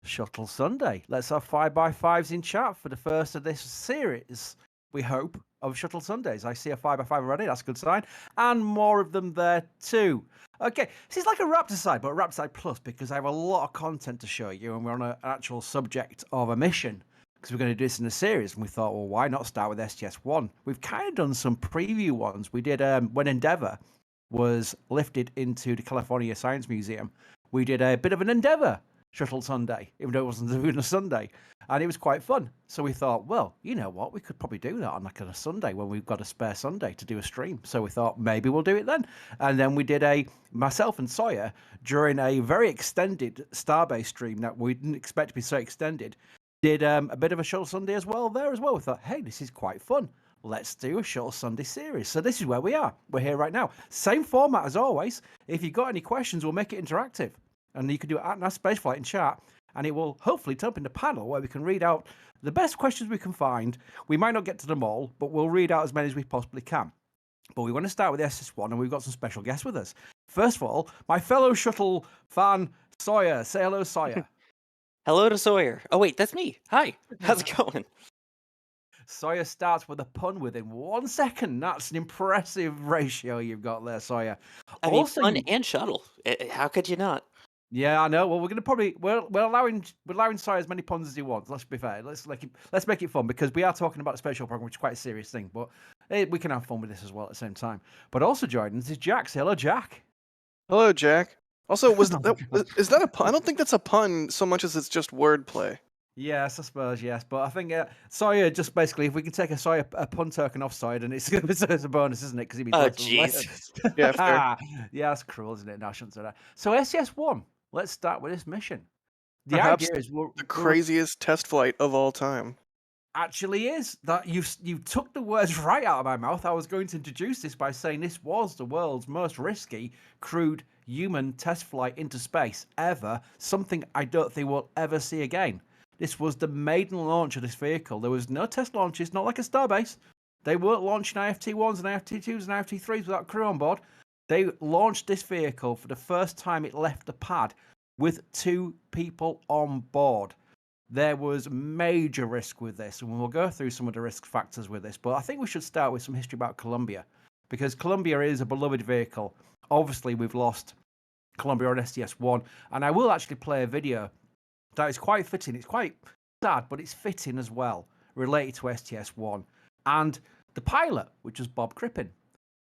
Shuttle Sunday. Let's have 5x5s in chat for the first of this series, we hope, of Shuttle Sundays. I see a 5x5 already, that's a good sign. And more of them there too. Okay, this is like a Raptor side, but a Raptor side plus, because I have a lot of content to show you, and we're on an actual subject of a mission, because we're going to do this in a series. And we thought, well, why not start with STS-1? We've kind of done some preview ones. We did when Endeavour was lifted into the California Science Museum. We did a bit of an Endeavour Shuttle Sunday, even though it wasn't even a Sunday, and it was quite fun. So we thought, well, you know what, we could probably do that on like a Sunday when we've got a spare Sunday to do a stream. So we thought maybe we'll do it then. And then we did myself and Sawyer, during a very extended Starbase stream that we didn't expect to be so extended, did a bit of a Shuttle Sunday as well there as well. We thought, hey, this is quite fun. Let's do a Shuttle Sunday series. So this is where we are. We're here right now. Same format as always. If you've got any questions, we'll make it interactive. And you can do it at NASA Spaceflight in chat, and it will hopefully turn up in the panel where we can read out the best questions we can find. We might not get to them all, but we'll read out as many as we possibly can. But we want to start with the SS1, and we've got some special guests with us. First of all, my fellow shuttle fan, Sawyer. Say hello, Sawyer. Hello to Sawyer. Oh, wait, that's me. Hi. How's it going? Sawyer starts with a pun within 1 second. That's an impressive ratio you've got there, Sawyer. I mean, fun and shuttle. How could you not? Yeah, I know. Well, we're going to probably we're allowing Sawyer as many puns as he wants. Let's be fair. Let's make it fun, because we are talking about the space shuttle program, which is quite a serious thing. But we can have fun with this as well at the same time. But also joining us is Jack. Say hello, Jack. Hello, Jack. Also, is that a pun? I don't think that's a pun so much as it's just wordplay. Yes, I suppose, yes. But I think Sawyer, just basically, if we can take a pun token off Sawyer, and it's a bonus, isn't it? Because he means jeez. Yeah, fair. Yeah, that's cruel, isn't it? No, I shouldn't say that. So STS-1, let's start with this mission. The Perhaps idea is the craziest test flight of all time. Actually is that you took the words right out of my mouth. I was going to introduce this by saying this was the world's most risky crewed human test flight into space ever, something I don't think we'll ever see again. This was the maiden launch of this vehicle. There was no test launches, not like a Starbase. They weren't launching IFT-1s and IFT-2s and IFT-3s without crew on board. They launched this vehicle for the first time it left the pad with 2 people on board. There was major risk with this, and we'll go through some of the risk factors with this. But I think we should start with some history about Columbia, because Columbia is a beloved vehicle. Obviously, we've lost Columbia on STS-1, and I will actually play a video that is quite fitting. It's quite sad, but it's fitting as well, related to STS-1. And the pilot, which was Bob Crippen,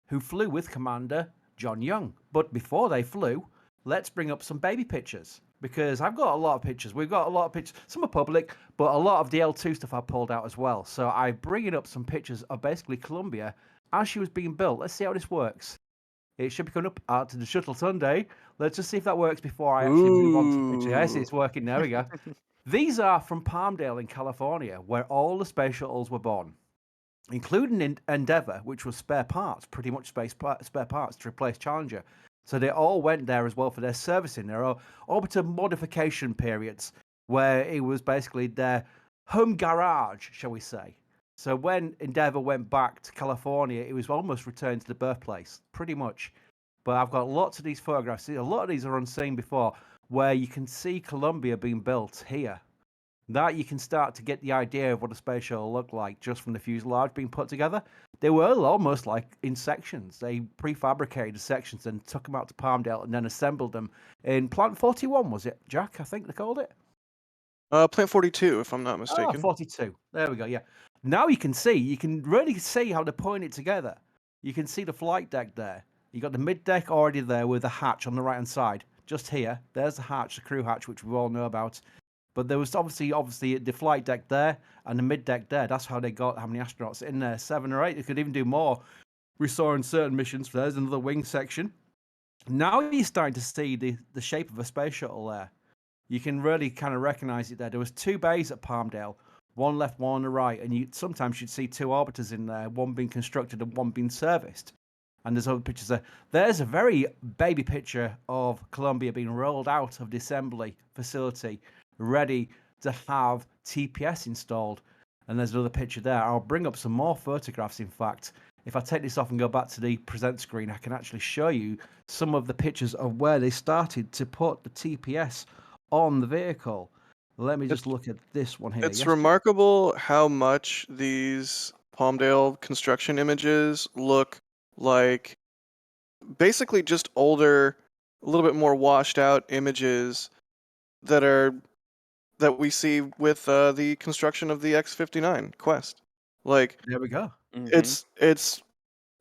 who flew with Commander John Young. But before they flew, let's bring up some baby pictures, because I've got a lot of pictures. We've got a lot of pictures. Some are public, but a lot of the L2 stuff I pulled out as well. So I'm bringing up some pictures of basically Columbia as she was being built. Let's see how this works. It should be coming up out to the Shuttle Sunday. Let's just see if that works before I actually move on to the picture. Yes, it's working. There we go. These are from Palmdale in California, where all the space shuttles were born, including Endeavour, which was spare parts, pretty much spare parts to replace Challenger. So they all went there as well for their servicing. There are orbital modification periods where it was basically their home garage, shall we say. So when Endeavour went back to California, it was almost returned to the birthplace, pretty much. But I've got lots of these photographs. A lot of these are unseen before, where you can see Columbia being built here. That you can start to get the idea of what a space shuttle looked like just from the fuselage being put together. They were almost like in sections. They prefabricated the sections and took them out to Palmdale and then assembled them in Plant 41, was it, Jack? I think they called it. Plant 42, if I'm not mistaken. 42. There we go, yeah. Now you can really see how they're putting it together. You can see the flight deck there. You got the mid deck already there with the hatch on the right hand side. Just here, there's the hatch, the crew hatch, which we all know about. But there was obviously the flight deck there and the mid deck there. That's how they got how many astronauts in there, 7 or 8. They could even do more. We saw in certain missions. There's another wing section. Now you're starting to see the shape of a space shuttle there. You can really kind of recognize it there. There was 2 bays at Palmdale, one left, one on the right, and sometimes you'd see 2 orbiters in there, one being constructed and one being serviced. And there's other pictures there. There's a very baby picture of Columbia being rolled out of the assembly facility, ready to have TPS installed. And there's another picture there. I'll bring up some more photographs, in fact. If I take this off and go back to the present screen, I can actually show you some of the pictures of where they started to put the TPS on the vehicle. Let me just It's look at this one here. it's Yes, Jack? remarkable how much these Palmdale construction images look like basically just older, a little bit more washed out images that are that we see with the construction of the X-59 Quest. Like There we go. Hmm. it's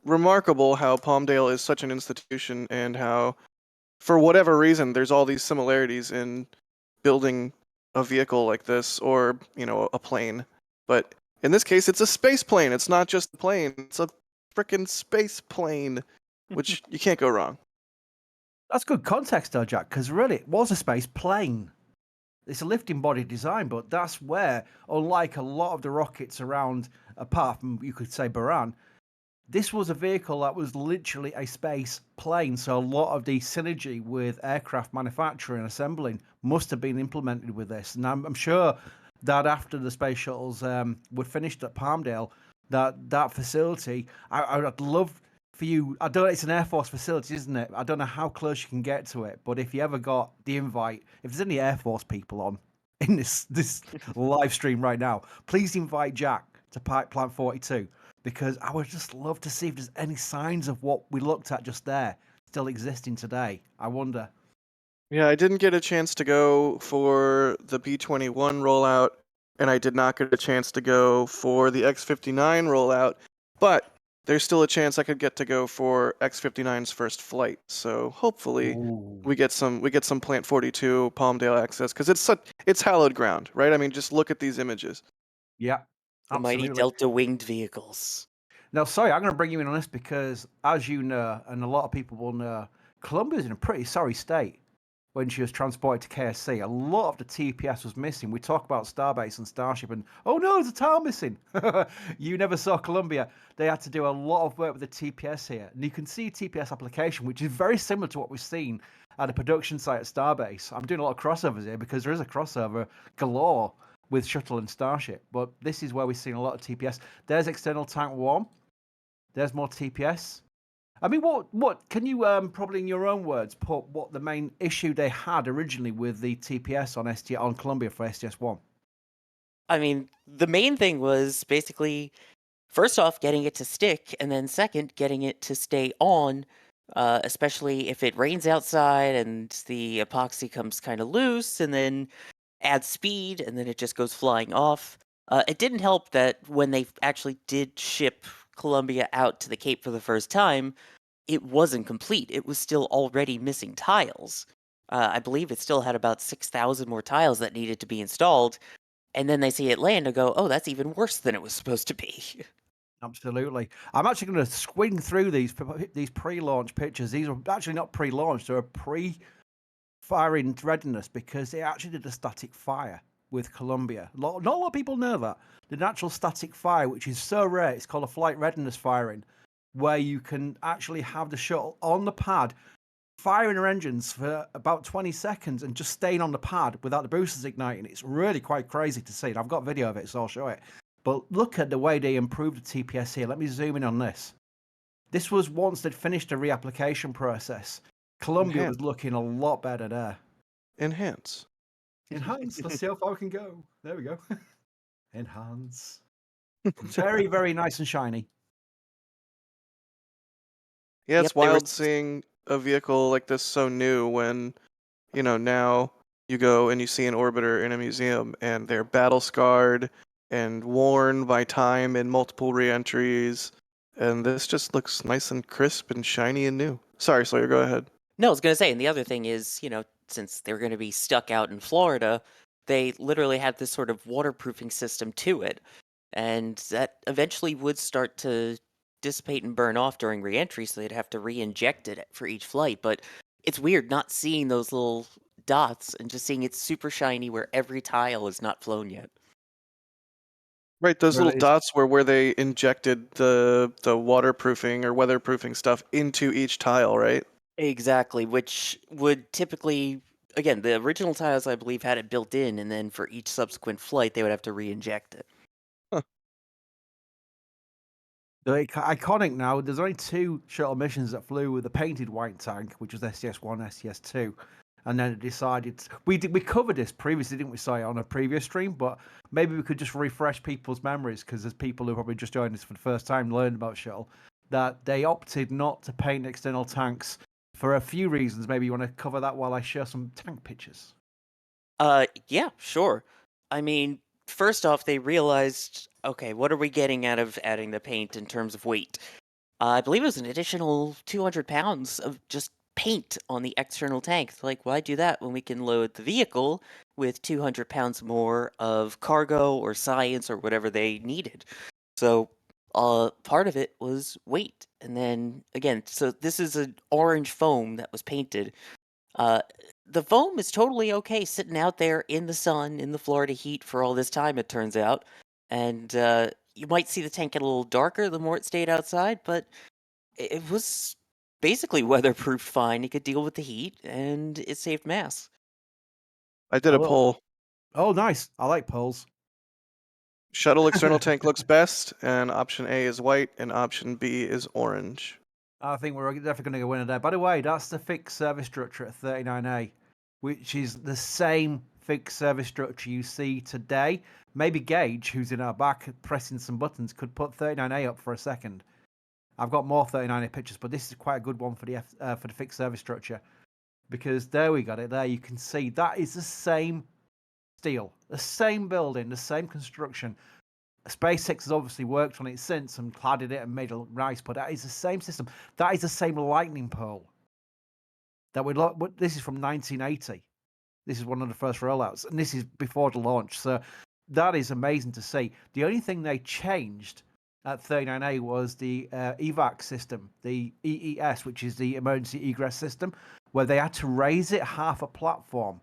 remarkable how Palmdale is such an institution and how for whatever reason there's all these similarities in building a vehicle like this or, a plane. But in this case it's a space plane. It's not just a plane. It's a freaking space plane, which you can't go wrong. That's good context, though, Jack, because really it was a space plane. It's a lifting body design, but that's where, unlike a lot of the rockets around, apart from you could say Buran, this was a vehicle that was literally a space plane. So a lot of the synergy with aircraft manufacturing and assembling must have been implemented with this. And I'm sure that after the space shuttles were finished at Palmdale, that facility, I'd love for you. I don't know, it's an Air Force facility, isn't it? I don't know how close you can get to it, but if you ever got the invite, if there's any Air Force people on in this live stream right now, please invite Jack to Pipe Plant 42 because I would just love to see if there's any signs of what we looked at just there still existing today. I wonder. Yeah, I didn't get a chance to go for the B-21 rollout, and I did not get a chance to go for the X-59 rollout, but there's still a chance I could get to go for X-59's first flight. So hopefully Ooh. we get some Plant 42 Palmdale access because it's hallowed ground, right? I mean, just look at these images. Yeah, The mighty absolutely. Delta winged vehicles. Now, sorry, I'm going to bring you in on this because, as you know, and a lot of people will know, Columbia's in a pretty sorry state when she was transported to KSC. A lot of the TPS was missing. We talk about Starbase and Starship, and oh no, there's a tile missing. You never saw Columbia. They had to do a lot of work with the TPS here, and you can see TPS application, which is very similar to what we've seen at a production site at Starbase. I'm doing a lot of crossovers here because there is a crossover galore with Shuttle and Starship, but this is where we've seen a lot of TPS. There's external tank 1. There's more TPS. I mean, what can you probably in your own words put what the main issue they had originally with the TPS on on Columbia for STS-1? I mean, the main thing was basically first off getting it to stick, and then second getting it to stay on, especially if it rains outside and the epoxy comes kind of loose, and then adds speed, and then it just goes flying off. It didn't help that when they actually did ship Columbia out to the Cape for the first time, it wasn't complete. It was still already missing tiles. I believe it still had about 6,000 more tiles that needed to be installed. And then they see it land and go, oh, that's even worse than it was supposed to be. Absolutely. I'm actually going to swing through these pre-launch pictures. These are actually not pre-launch; they're pre-firing readiness because they actually did a static fire with Columbia. Not a lot of people know that the natural static fire, which is so rare, it's called a flight readiness firing, where you can actually have the shuttle on the pad firing her engines for about 20 seconds and just staying on the pad without the boosters igniting. It's really quite crazy to see. And I've got video of it, so I'll show it. But look at the way they improved the TPS here. Let me zoom in on this. This was once they'd finished the reapplication process. Columbia Enhance. was looking a lot better there. Enhance. Enhance. Let's see how far we can go. There we go. Enhance. Very, very nice and shiny. Yeah, Yep, it's there wild was. seeing a vehicle like this so new when, now you go and you see an orbiter in a museum and they're battle scarred and worn by time and multiple reentries. And this just looks nice and crisp and shiny and new. Sorry, Sawyer, go ahead. No, I was going to say, and the other thing is, since they're going to be stuck out in Florida, they literally had this sort of waterproofing system to it. And that eventually would start to dissipate and burn off during reentry, so they'd have to re-inject it for each flight. But it's weird not seeing those little dots and just seeing it super shiny where every tile is not flown yet. Right, those little Really is. dots were where they injected the waterproofing or weatherproofing stuff into each tile, right? Exactly, which would typically, again, the original tiles I believe had it built in, and then for each subsequent flight they would have to re-inject it. Huh. They're iconic now. There's only 2 shuttle missions that flew with a painted white tank, which was STS-1, STS-2. And then it decided we covered this previously, didn't we, Sawyer, on a previous stream? But maybe we could just refresh people's memories, because there's people who probably just joined us for the first time, learned about Shuttle, that they opted not to paint external tanks for a few reasons. Maybe you want to cover that while I share some tank pictures. Yeah, sure. I mean, first off, they realized, okay, what are we getting out of adding the paint in terms of weight? I believe it was an additional 200 pounds of just paint on the external tank. Like, why do that when we can load the vehicle with 200 pounds more of cargo or science or whatever they needed? So, part of it was weight. And then, again, so this is an orange foam that was painted. Uh, the foam is totally okay sitting out there in the sun, in the Florida heat for all this time, it turns out. And you might see the tank get a little darker the more it stayed outside, but it was basically weatherproofed fine. It could deal with the heat, and it saved mass. I did a Oh, poll. oh, nice. I like polls. Shuttle external tank looks best, and option A is white, and option B is orange. I think we're definitely going to go winner there. By the way, that's the fixed service structure at 39A, which is the same fixed service structure you see today. Maybe Gage, who's in our back pressing some buttons, could put 39A up for a second. I've got more 39A pictures, but this is quite a good one for the fixed service structure, because there we got it. There you can see that is the same steel, the same building, the same construction. SpaceX has obviously worked on it since and cladded it and made it look nice, but that is the same system. That is the same lightning pole that we look. This is from 1980. This is one of the first rollouts, and this is before the launch. So that is amazing to see. The only thing they changed at 39A was the evac system, the EES, which is the emergency egress system, where they had to raise it half a platform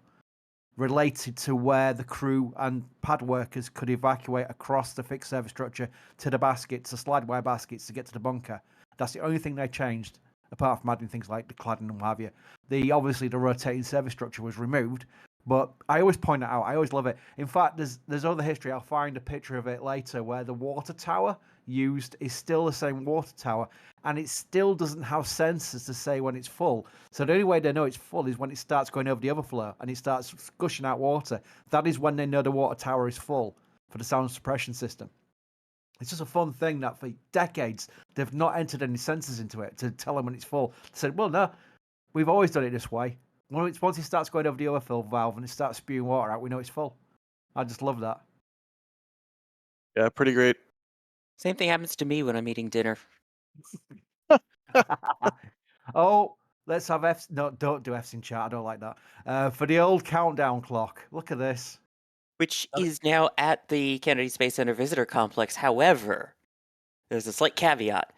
related to where the crew and pad workers could evacuate across the fixed service structure to the baskets, the slide wire baskets, to get to the bunker. That's the only thing they changed, apart from adding things like the cladding and what have you. Obviously the rotating service structure was removed, but I always point it out. I always love it. In fact, there's other history. I'll find a picture of it later where the water tower used is still the same water tower, and it still doesn't have sensors to say when it's full. So the only way they know it's full is when it starts going over the overflow and it starts gushing out water. That is when they know the water tower is full for the sound suppression system. It's just a fun thing that for decades they've not entered any sensors into it to tell them when it's full. They said, well, no, we've always done it this way. Once it starts going over the overfill valve and it starts spewing water out, we know it's full. I just love that. Yeah, pretty great. Same thing happens to me when I'm eating dinner. Oh, let's have F's. No, don't do F's in chat. I don't like that. For the old countdown clock. Look at this. Which is now at the Kennedy Space Center Visitor Complex. However, there's a slight caveat.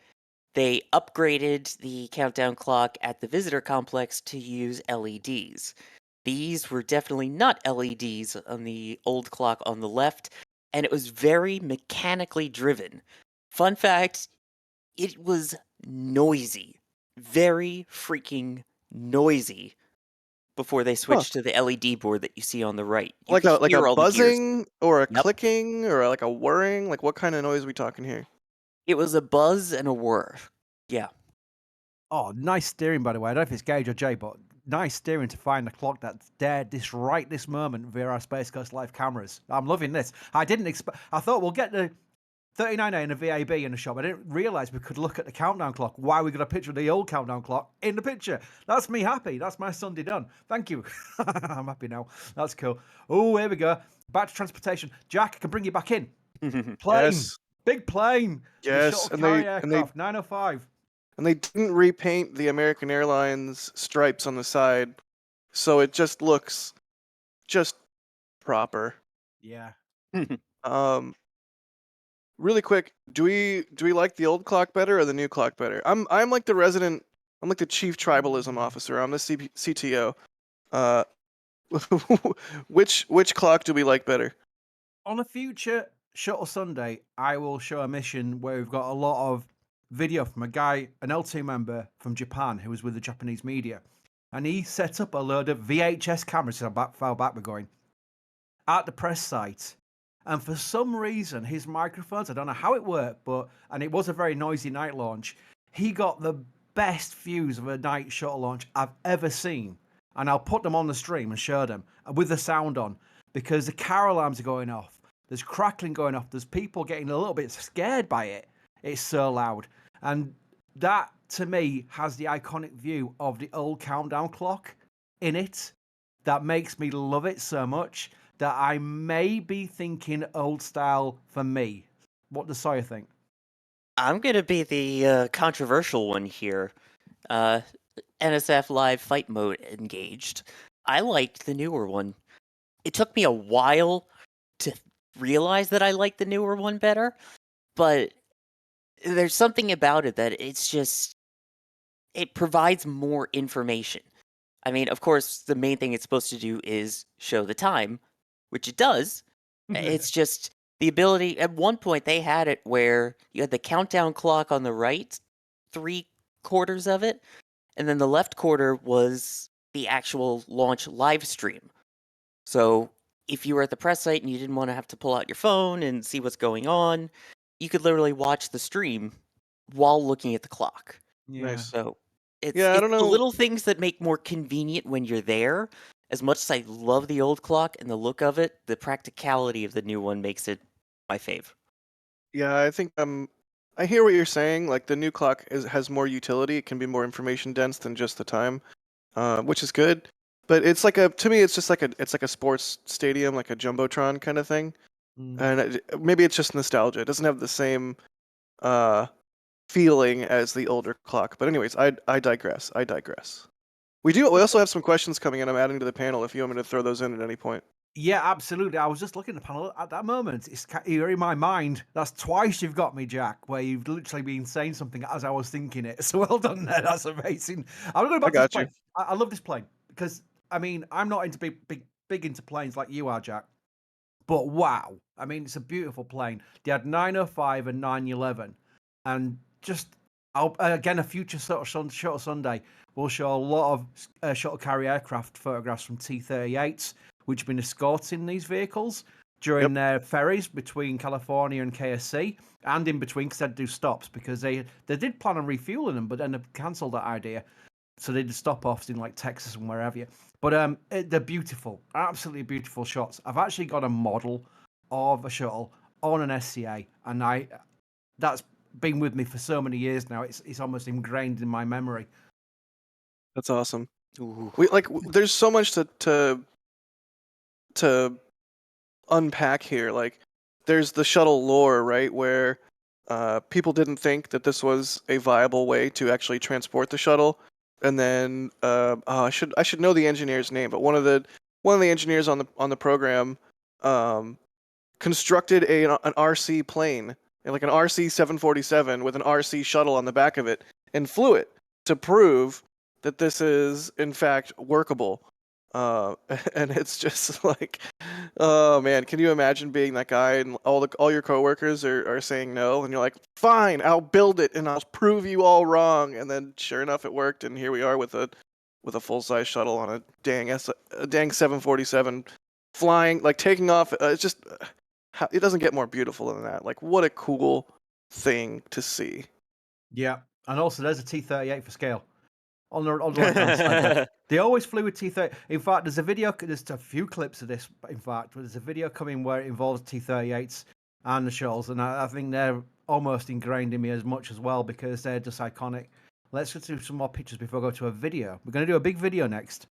They upgraded the countdown clock at the Visitor Complex to use LEDs. These were definitely not LEDs on the old clock on the left, and it was very mechanically driven. Fun fact, it was noisy. Very freaking noisy before they switched to the LED board that you see on the right. You Like could a hear all the gears. buzzing or a Yep. clicking or like a whirring? Like what kind of noise are we talking here? It was a buzz and a whir. Yeah. Oh, nice steering, by the way. I don't know if it's Gage or Jay, but nice steering to find the clock that's dead this moment via our Space Coast Live cameras. I'm loving this. I didn't expect. I thought we'll get the 39A and a VAB in the shop. I didn't realise we could look at the countdown clock. Why we got a picture of the old countdown clock in the picture? That's me happy. That's my Sunday done. Thank you. I'm happy now. That's cool. Oh, here we go. Back to transportation. Jack, I can bring you back in. Plane. Yes. Big plane. Yes, The shuttle and carrier they- aircraft, 905. And they didn't repaint the American Airlines stripes on the side, so it just looks just proper. Yeah. Really quick, do we like the old clock better or the new clock better? I'm like the resident. I'm like the chief tribalism officer. I'm the CTO. Which clock do we like better? On a future Shuttle Sunday, I will show a mission where we've got a lot of video from a guy, an L2 member from Japan who was with the Japanese media. And he set up a load of VHS cameras, so far back we're going, at the press site. And for some reason, his microphones, I don't know how it worked, and it was a very noisy night launch, he got the best views of a night shuttle launch I've ever seen. and I'll put them on the stream and show them with the sound on, because the car alarms are going off. There's crackling going off. There's people getting a little bit scared by it. It's so loud. And that, to me, has the iconic view of the old countdown clock in it that makes me love it so much that I may be thinking old style for me. What does Sawyer think? I'm gonna be the controversial one here. Uh, NSF Live Fight Mode engaged. I liked the newer one. It took me a while to realize that I liked the newer one better, but there's something about it that it provides more information. I mean, of course, the main thing it's supposed to do is show the time, which it does. It's just the ability. At one point, they had it where you had the countdown clock on the right, 3/4 of it, and then the left quarter was the actual launch live stream. So if you were at the press site and you didn't want to have to pull out your phone and see what's going on, you could literally watch the stream while looking at the clock. Yeah. Nice. So Yeah, I it's don't the know. little things that make more convenient when you're there. As much as I love the old clock and the look of it, the practicality of the new one makes it my fave. Yeah, I think I hear what you're saying. Like the new clock has more utility. It can be more information dense than just the time, which is good. But it's like to me, it's just like a sports stadium, like a jumbotron kind of thing. And maybe it's just nostalgia. It doesn't have the same feeling as the older clock. But anyways, I digress. I digress. We also have some questions coming in. I'm adding to the panel. If you want me to throw those in at any point. Yeah, absolutely. I was just looking at the panel at that moment. You're in my mind. That's twice you've got me, Jack, where you've literally been saying something as I was thinking it. So well done there. That's amazing. I'm going I back to this got you. plane. I love this plane because, I mean, I'm not into big into planes like you are, Jack. But wow, I mean, it's a beautiful plane. They had 905 and 911, and just again a future sort of Shuttle Sunday will show a lot of shuttle carrier aircraft photographs from T-38s, which have been escorting these vehicles during Yep. their ferries between California and KSC, and in between because they had to do stops because they did plan on refueling them, but then they cancelled that idea. So they did stop offs in like Texas and wherever. But they're beautiful, absolutely beautiful shots. I've actually got a model of a shuttle on an SCA, and that's been with me for so many years now. It's almost ingrained in my memory. That's awesome. Ooh. There's so much to unpack here. Like there's the shuttle lore, right, where people didn't think that this was a viable way to actually transport the shuttle. And then I should know the engineer's name, but one of the engineers on the program constructed an RC plane, like an RC 747 with an RC shuttle on the back of it, and flew it to prove that this is in fact workable. And it's just like, oh man, can you imagine being that guy and all your coworkers are saying no, and you're like, fine, I'll build it and I'll prove you all wrong, and then sure enough it worked, and here we are with a full size shuttle on a dang 747 flying, like taking off. It's just it doesn't get more beautiful than that. Like what a cool thing to see. Yeah, and also there's a T-38 for scale on the left-hand side there. They always flew with T-30. In fact, there's a few clips of this, in fact, there's a video coming where it involves T-38s and the shuttles, and I think they're almost ingrained in me as much as well because they're just iconic. Let's get to some more pictures before I go to a video. We're going to do a big video next,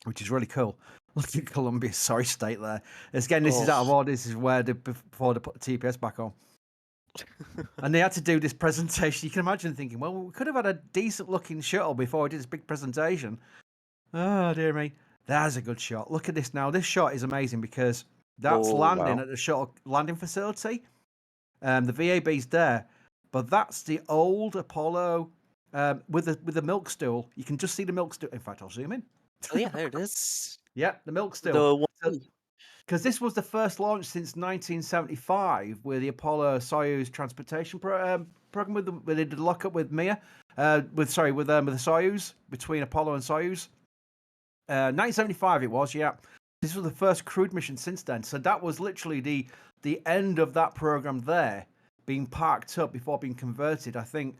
which is really cool. Look at Columbia, sorry state there. Again, this is out of order. This is where before they put the TPS back on. And they had to do this presentation. You can imagine thinking, well, we could have had a decent looking shuttle before we did this big presentation. Oh, dear me. That's a good shot. Look at this now. This shot is amazing because that's landing wow. at the shuttle landing facility. The VAB's there, but that's the old Apollo with the milk stool. You can just see the milk stool. In fact, I'll zoom in. Oh yeah, there it is. Yeah, the milk stool. The one. Because this was the first launch since 1975 with the Apollo Soyuz transportation program where they did lock up with Mir, with the Soyuz between Apollo and Soyuz. 1975 it was, yeah. This was the first crewed mission since then. So that was literally the end of that program there, being parked up before being converted. I think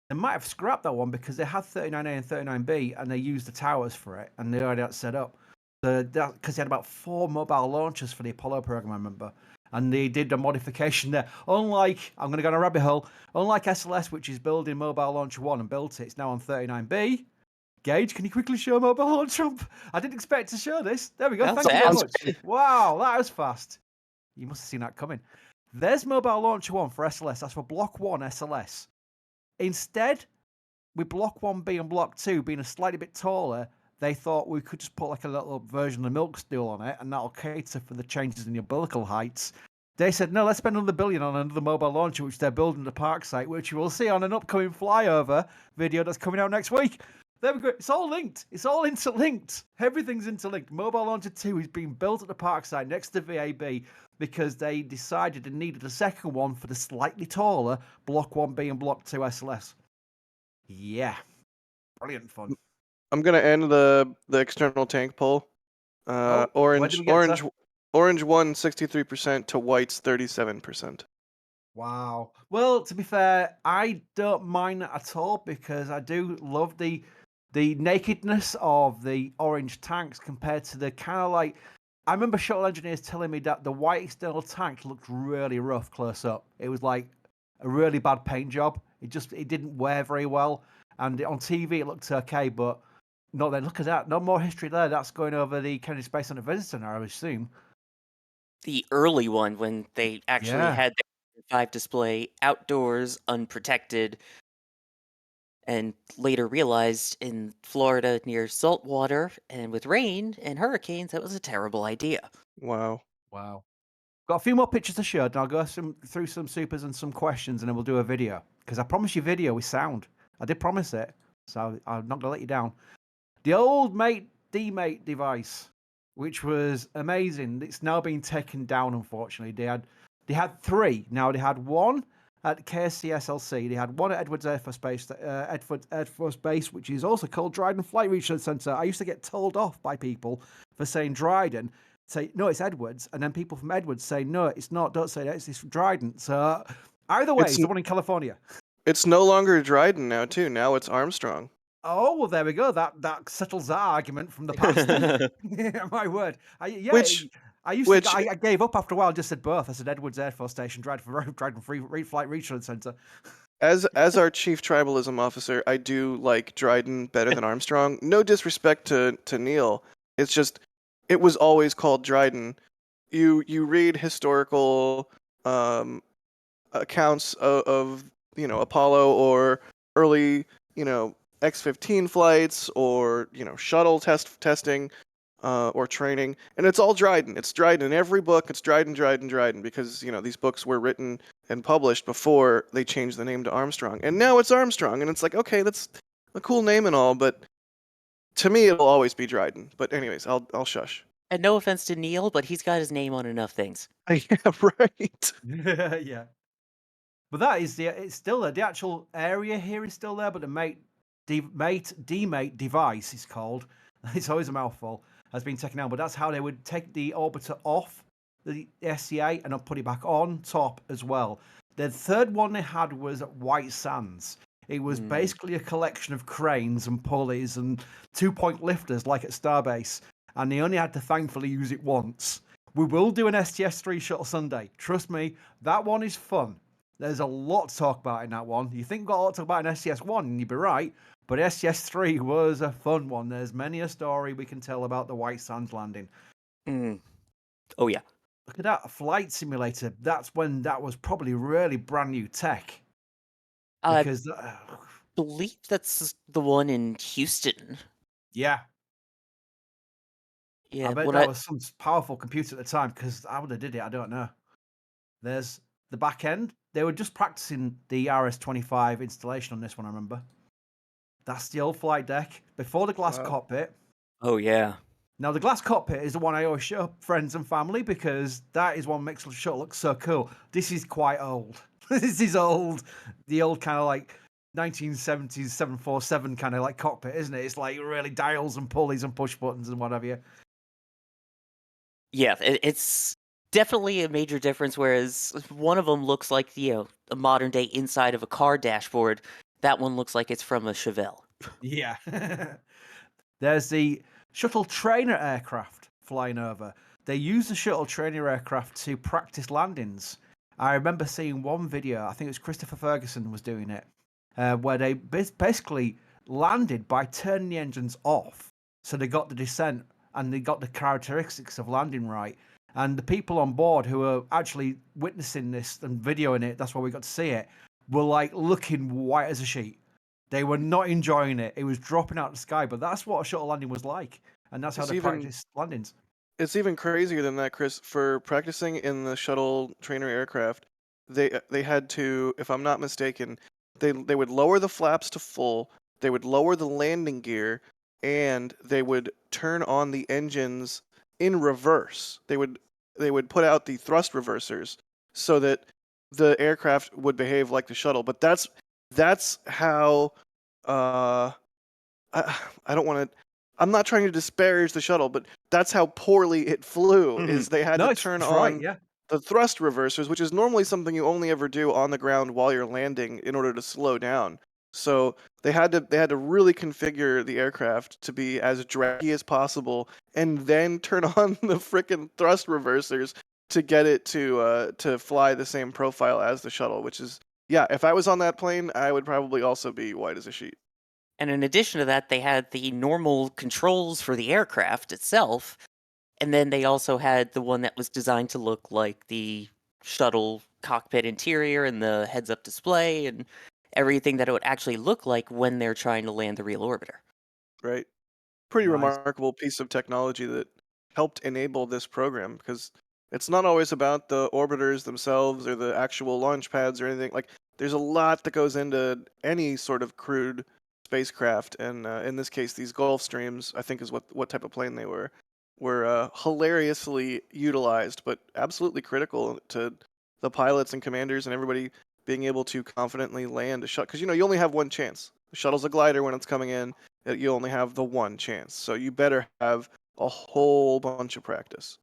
They might have scrapped that one because they had 39A and 39B and they used the towers for it and they already had it set up. Because they had about 4 mobile launchers for the Apollo program, I remember. And they did a modification there. Unlike, I'm going to go on a rabbit hole, unlike SLS, which is building Mobile Launcher 1 and built it, it's now on 39B. Gage, can you quickly show Mobile Launcher up? I didn't expect to show this. There we go. That's Thank you very fast. much. Wow, that was fast. You must have seen that coming. There's Mobile Launcher 1 for SLS. That's for Block 1 SLS. Instead, with Block 1B and Block 2 being a slightly bit taller, they thought we could just put like a little version of the milk stool on it and that'll cater for the changes in the umbilical heights. They said, no, let's spend another $1 billion on another mobile launcher, which they're building at the park site, which you will see on an upcoming flyover video that's coming out next week. There we go. It's all linked. It's all interlinked. Everything's interlinked. Mobile Launcher 2 is being built at the park site next to VAB because they decided they needed a second one for the slightly taller Block 1B and Block 2 SLS. Yeah. Brilliant fun. I'm gonna end the external tank poll. where Orange did we get orange to? orange won 63% to white's 37%. Wow. Well, to be fair, I don't mind that at all because I do love the nakedness of the orange tanks compared to the kind of like. I remember shuttle engineers telling me that the white external tank looked really rough close up. It was like a really bad paint job. It didn't wear very well, and on TV it looked okay, but no. Then look at that. No more history there. That's going over the Kennedy Space Center Visitor Center, I would assume. The early one when they actually Yeah. had their 5 display outdoors, unprotected, and later realized in Florida near saltwater and with rain and hurricanes, that was a terrible idea. Wow. Wow. Got a few more pictures to show, and I'll go through some supers and some questions, and then we'll do a video. Because I promised you video with sound. I did promise it, so I'm not going to let you down. The old mate D-mate device, which was amazing. It's now been taken down, unfortunately. They had 3. Now they had one at KSCSLC. They had one at Edwards Air Force Base, Edwards Air Force Base, which is also called Dryden Flight Research Center. I used to get told off by people for saying Dryden. Say, no, it's Edwards. And then people from Edwards say, no, it's not. Don't say that. It's Dryden. So either way, it's the one in California. It's no longer Dryden now, too. Now it's Armstrong. Oh, well, there we go. That settles that argument from the past. Yeah, my word. I gave up after a while. Just said both. I said Edwards Air Force Station, Dryden Flight Research Center. As our chief tribalism officer, I do like Dryden better than Armstrong. No disrespect to Neil. It's just it was always called Dryden. You read historical accounts of Apollo or early X-15 flights or shuttle testing or training, and it's all Dryden. It's Dryden in every book. It's Dryden because these books were written and published before they changed the name to Armstrong, and now it's Armstrong, and it's like, okay, that's a cool name and all, but to me it'll always be Dryden. But anyways, I'll shush. And no offense to Neil, but he's got his name on enough things. Yeah, right. Yeah. But that is it's still there. The actual area here is still there, but the D-mate device is called. It's always a mouthful. Has been taken out, but that's how they would take the orbiter off the SCA and then put it back on top as well. The third one they had was at White Sands. It was basically a collection of cranes and pulleys and 2-point lifters like at Starbase, and they only had to thankfully use it once. We will do an STS-3 Shuttle Sunday. Trust me, that one is fun. There's a lot to talk about in that one. You think we've got a lot to talk about in STS-1, and you'd be right. But STS-3 was a fun one. There's many a story we can tell about the White Sands landing. Oh, yeah. Look at that, a flight simulator. That's when that was probably really brand new tech. Because I believe that's the one in Houston. Yeah. Yeah, I bet that was some powerful computer at the time, because how they did it, I don't know. There's the back end. They were just practicing the RS-25 installation on this one, I remember. That's the old flight deck before the glass cockpit. Oh, yeah. Now, the glass cockpit is the one I always show friends and family because that is one makes the shuttle look so cool. This is quite old. This is old. The old kind of like 1970s 747 kind of like cockpit, isn't it? It's like really dials and pulleys and push buttons and what have you. Yeah, it's definitely a major difference, whereas one of them looks like, a modern day inside of a car dashboard. that one looks like it's from a Chevelle. Yeah. There's the shuttle trainer aircraft flying over. They use the shuttle trainer aircraft to practice landings. I remember seeing one video, I think it was Christopher Ferguson was doing it, where they basically landed by turning the engines off. So they got the descent and they got the characteristics of landing right. And the people on board who were actually witnessing this and videoing it, that's why we got to see it, were like looking white as a sheet. They were not enjoying it. It was dropping out of the sky, but that's what a shuttle landing was like. And that's how It's they even practice landings. it's even crazier than that, Chris. For practicing in the shuttle trainer aircraft, they had to, if I'm not mistaken, they would lower the flaps to full, they would lower the landing gear, and they would turn on the engines in reverse. They would put out the thrust reversers so that the aircraft would behave like the shuttle. But that's how I don't want to. I'm not trying to disparage the shuttle, but that's how poorly it flew. Is they had No, to it's, turn it's right. on Yeah. the thrust reversers, which is normally something you only ever do on the ground while you're landing in order to slow down. So they had to really configure the aircraft to be as draggy as possible, and then turn on the frickin' thrust reversers to get it to fly the same profile as the shuttle. Which is, yeah, if I was on that plane, I would probably also be white as a sheet. And in addition to that, they had the normal controls for the aircraft itself, and then they also had the one that was designed to look like the shuttle cockpit interior and the heads-up display and everything that it would actually look like when they're trying to land the real orbiter. Right? Pretty Nice. remarkable piece of technology that helped enable this program, because it's not always about the orbiters themselves or the actual launch pads or anything. Like, there's a lot that goes into any sort of crewed spacecraft, and in this case, these Gulfstreams, I think, is what type of plane they were hilariously utilized, but absolutely critical to the pilots and commanders and everybody being able to confidently land a shuttle. Because you only have one chance. The shuttle's a glider when it's coming in. You only have the one chance, so you better have a whole bunch of practice.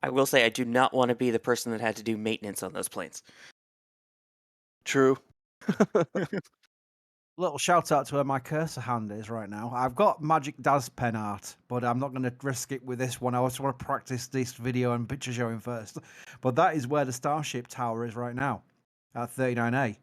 I will say I do not want to be the person that had to do maintenance on those planes. True. Little shout out to where my cursor hand is right now. I've got Magic Daz pen art, but I'm not going to risk it with this one. I also want to practice this video and picture showing first. But that is where the Starship Tower is right now, at 39A.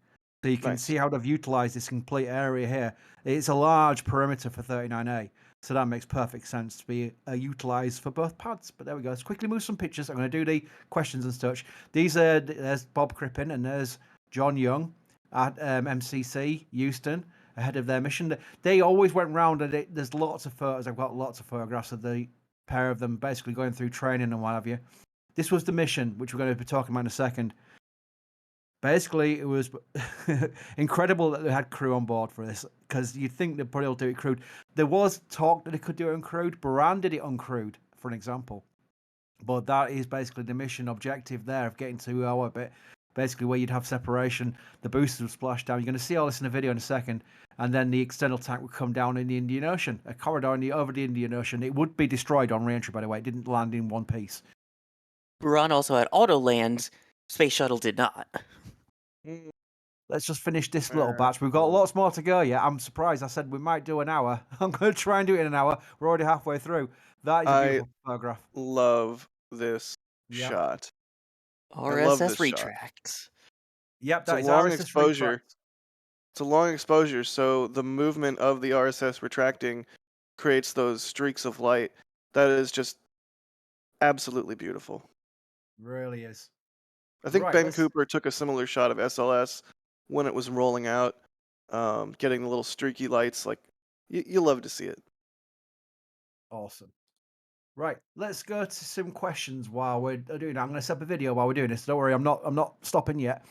So you can Nice. see how they've utilized this complete area here. It's a large perimeter for 39A, so that makes perfect sense to be utilized for both pads. But there we go. Let's quickly move some pictures. I'm going to do the questions and such. There's Bob Crippen and there's John Young at MCC Houston ahead of their mission. They always went round, and there's lots of photos. I've got lots of photographs of the pair of them basically going through training and what have you. This was the mission, which we're going to be talking about in a second. Basically, it was incredible that they had crew on board for this, because you'd think they'd probably all do it crewed. There was talk that they could do it uncrewed. Baran did it uncrewed, for an example. But that is basically the mission objective there of getting to our orbit. Basically, where you'd have separation, the boosters would splash down. You're going to see all this in a video in a second, and then the external tank would come down in the Indian Ocean, a corridor over the Indian Ocean. It would be destroyed on re-entry, by the way. It didn't land in one piece. Buran also had auto land. Space Shuttle did not. Let's just finish this little batch. We've got lots more to go. Yeah, I'm surprised. I said we might do an hour. I'm going to try and do it in an hour. We're already halfway through. That is a I beautiful photograph. love this Yeah. shot. I love this RSS shot. retract. Yep, It's a that is long RSS exposure. retract. It's a long exposure, so the movement of the RSS retracting creates those streaks of light. That is just absolutely beautiful. Really is. I think Right, Ben let's- Cooper took a similar shot of SLS when it was rolling out, getting the little streaky lights. Like, you love to see it. Awesome. Right, let's go to some questions while we're doing that. I'm going to set up a video while we're doing this. Don't worry, I'm not stopping yet.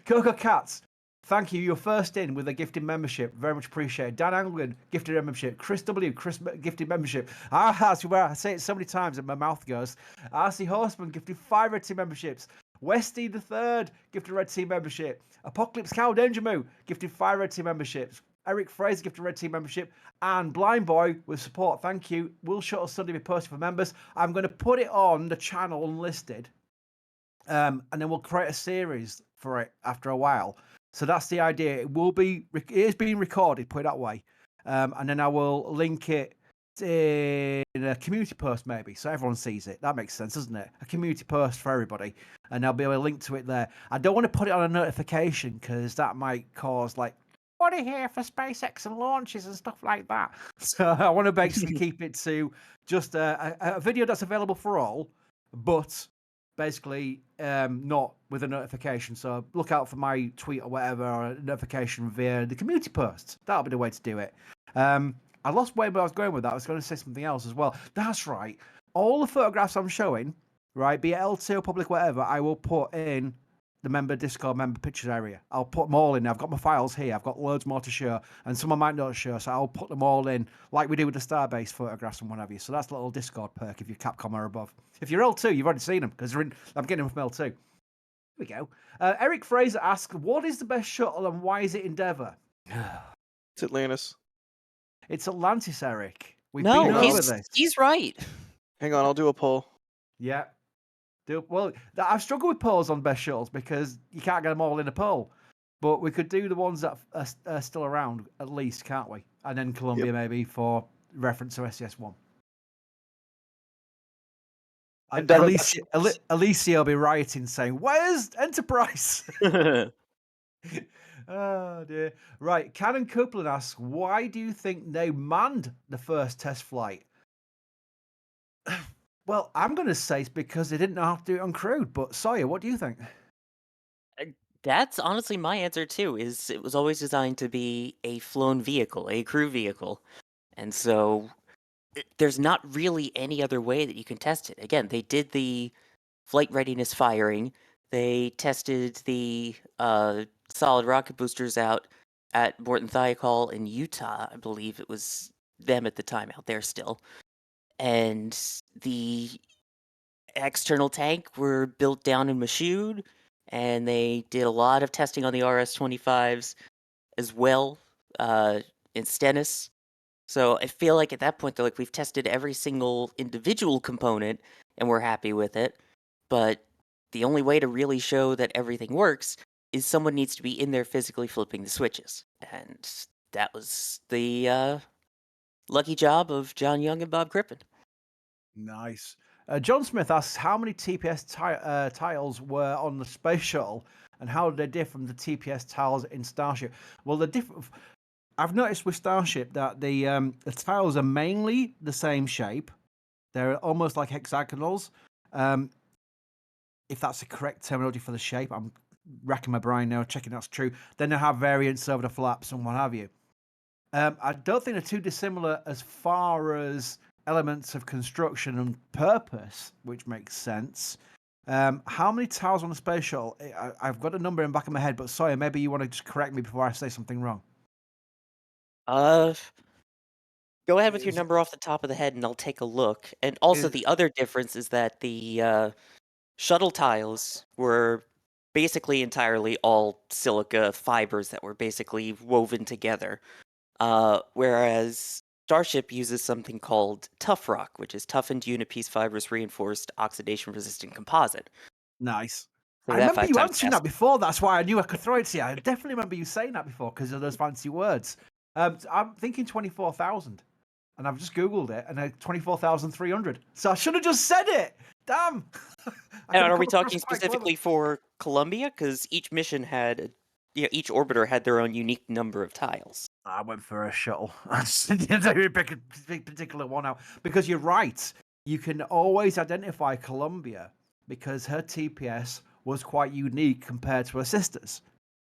Coco Cats, thank you. You're first in with a gifted membership. Very much appreciated. Dan Anglin, gifted membership. Chris W, gifted membership. I say it so many times and my mouth goes. RC Horseman, gifted 5 Red Team memberships. Westy the Third, gifted Red Team membership. Apocalypse Cow Dangermoo, gifted 5 Red Team memberships. Eric Fraser, gifted Red Team membership. And Blind Boy with support. Thank you. Will Shuttle Sunday be posted for members? I'm going to put it on the channel unlisted. And then we'll create a series for it after a while. So that's the idea. It is being recorded, put it that way. And then I will link it in a community post, maybe, so everyone sees it. That makes sense, doesn't it? A community post for everybody, and I'll be able to link to it there. I don't want to put it on a notification because that might cause like, what are here for SpaceX and launches and stuff like that. So I want to basically keep it to just a video that's available for all, but basically not with a notification. So look out for my tweet or whatever, or a notification via the community posts. That'll be the way to do it. I lost where I was going with that. I was going to say something else as well. That's right. All the photographs I'm showing, right, be it L2 or public, whatever, I will put in the member Discord member pictures area. I'll put them all in. I've got my files here. I've got loads more to show, and some I might not show, so I'll put them all in, like we do with the Starbase photographs and what have you. So that's a little Discord perk if you're Capcom or above. If you're L2, you've already seen them because I'm getting them from L2. Here we go. Eric Fraser asks, what is the best shuttle and why is it Endeavour? It's Atlantis. It's Atlantis, Eric. We've No, been over this. he's right. Hang on, I'll do a poll. Yeah. Well, I've struggled with polls on best shuttles because you can't get them all in a poll. But we could do the ones that are still around at least, can't we? And then Columbia maybe for reference to STS-1. Alicia will be rioting saying, where's Enterprise? Oh, dear. Right. Cannon Copeland asks, why do you think they manned the first test flight? Well, I'm going to say it's because they didn't know how to do it uncrewed. But Sawyer, what do you think? That's honestly my answer too, is it was always designed to be a flown vehicle, a crew vehicle. And so there's not really any other way that you can test it. Again, they did the flight readiness firing. They tested the solid rocket boosters out at Morton Thiokol in Utah. I believe it was them at the time out there still. And the external tank were built down in Michoud, and they did a lot of testing on the RS-25s as well in Stennis. So I feel like at that point, they're like, we've tested every single individual component, and we're happy with it. But the only way to really show that everything works is someone needs to be in there physically flipping the switches. And that was the lucky job of John Young and Bob Crippen. Nice. John Smith asks, how many TPS tiles were on the space shuttle, and how do they differ from the TPS tiles in Starship? Well, they're different. I've noticed with Starship that the tiles are mainly the same shape. They're almost like hexagonals. If that's the correct terminology for the shape, I'm racking my brain now, checking that's true. Then they have variants over the flaps and what have you. I don't think they're too dissimilar as far as elements of construction and purpose, which makes sense. How many tiles on the space shuttle? I've got a number in the back of my head, but sorry, maybe you want to just correct me before I say something wrong. Go ahead with your number off the top of the head and I'll take a look. And also the other difference is that the shuttle tiles were basically entirely all silica fibers that were basically woven together. Whereas Starship uses something called Tough Rock, which is toughened unipiece fibrous reinforced oxidation resistant composite. Nice. So I that remember 5 you times answering faster. that before. That's why I knew I could throw it to you. I definitely remember you saying that before because of those fancy words. I'm thinking 24,000. And I've just Googled it, and 24,300. So I should have just said it. Damn. And are we talking specifically for Columbia? Because each mission had, each orbiter had their own unique number of tiles. I went for a shuttle. I didn't pick a particular one out because you're right. You can always identify Columbia because her TPS was quite unique compared to her sisters.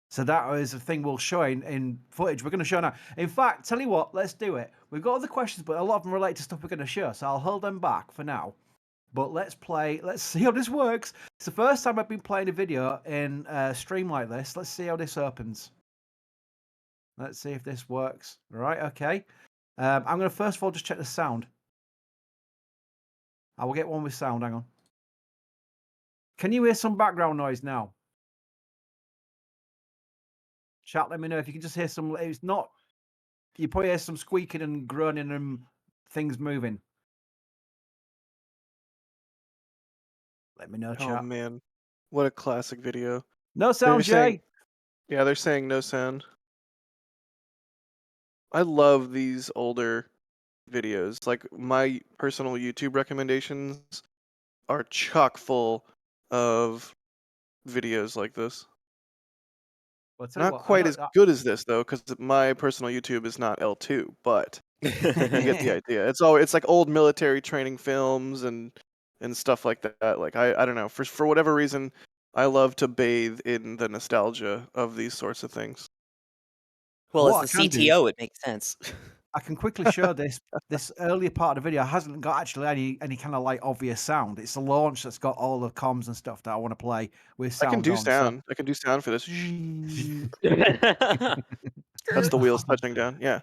So that is a thing we'll show in footage. We're going to show now. In fact, tell you what, let's do it. We've got other questions, but a lot of them relate to stuff we're going to show. So I'll hold them back for now. But let's see how this works. It's the first time I've been playing a video in a stream like this. Let's see how this opens. Let's see if this works. All right, okay. I'm going to first of all just check the sound. I will get one with sound. Hang on. Can you hear some background noise now? Chat, let me know if you can just hear some. It's not. You probably hear some squeaking and groaning and things moving. Let me know, chat. Oh man, what a classic video. No sound, They're saying- Jay. Yeah, they're saying no sound. I love these older videos. Like my personal YouTube recommendations are chock full of videos like this. Well, I tell you Not what, I quite don't. as good as this though, because my personal YouTube is not L2, but you get the idea. It's like old military training films and stuff like that. Like I don't know, for whatever reason, I love to bathe in the nostalgia of these sorts of things. Well, as What the I can do, CTO, it makes sense. I can quickly show this earlier part of the video hasn't got actually any kind of like obvious sound. It's the launch that's got all the comms and stuff that I want to play with I can sound do on. So sound. I can do sound for this. That's the wheels touching down. Yeah.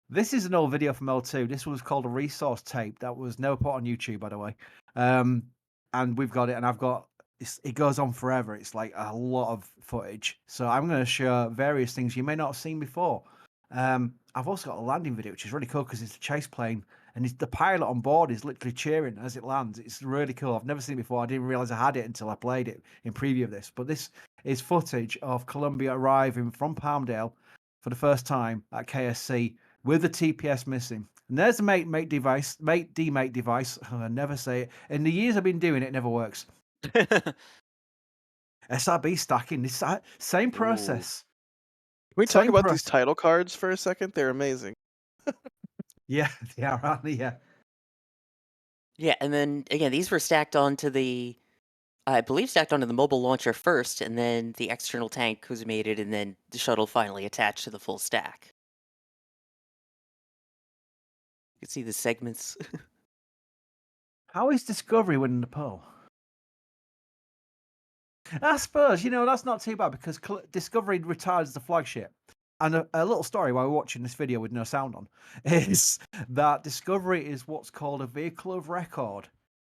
this is an old video from L2. This was called a resource tape that was never put on YouTube, by the way. Um, and we've got it, and I've got it goes on forever. It's like a lot of footage. So I'm going to show various things you may not have seen before. I've also got a landing video, which is really cool because it's a chase plane, and the pilot on board is literally cheering as it lands. It's really cool. I've never seen it before. I didn't realize I had it until I played it in preview of this. But this is footage of Columbia arriving from Palmdale for the first time at KSC with the TPS missing. And there's the mate device, mate demate device. I never say it. In the years I've been doing it, it never works. SRB stacking, this same Ooh. process. Can we talk Same about these process. title cards for a second? They're amazing. Yeah, they are, aren't they? Yeah. Yeah, and then again, these were stacked onto I believe stacked onto the mobile launcher first, and then the external tank was mated, and then the shuttle finally attached to the full stack. You can see the segments. How is Discovery winning the poll? I suppose, that's not too bad because Discovery retired as the flagship. And a little story while we're watching this video with no sound on is that Discovery is what's called a vehicle of record.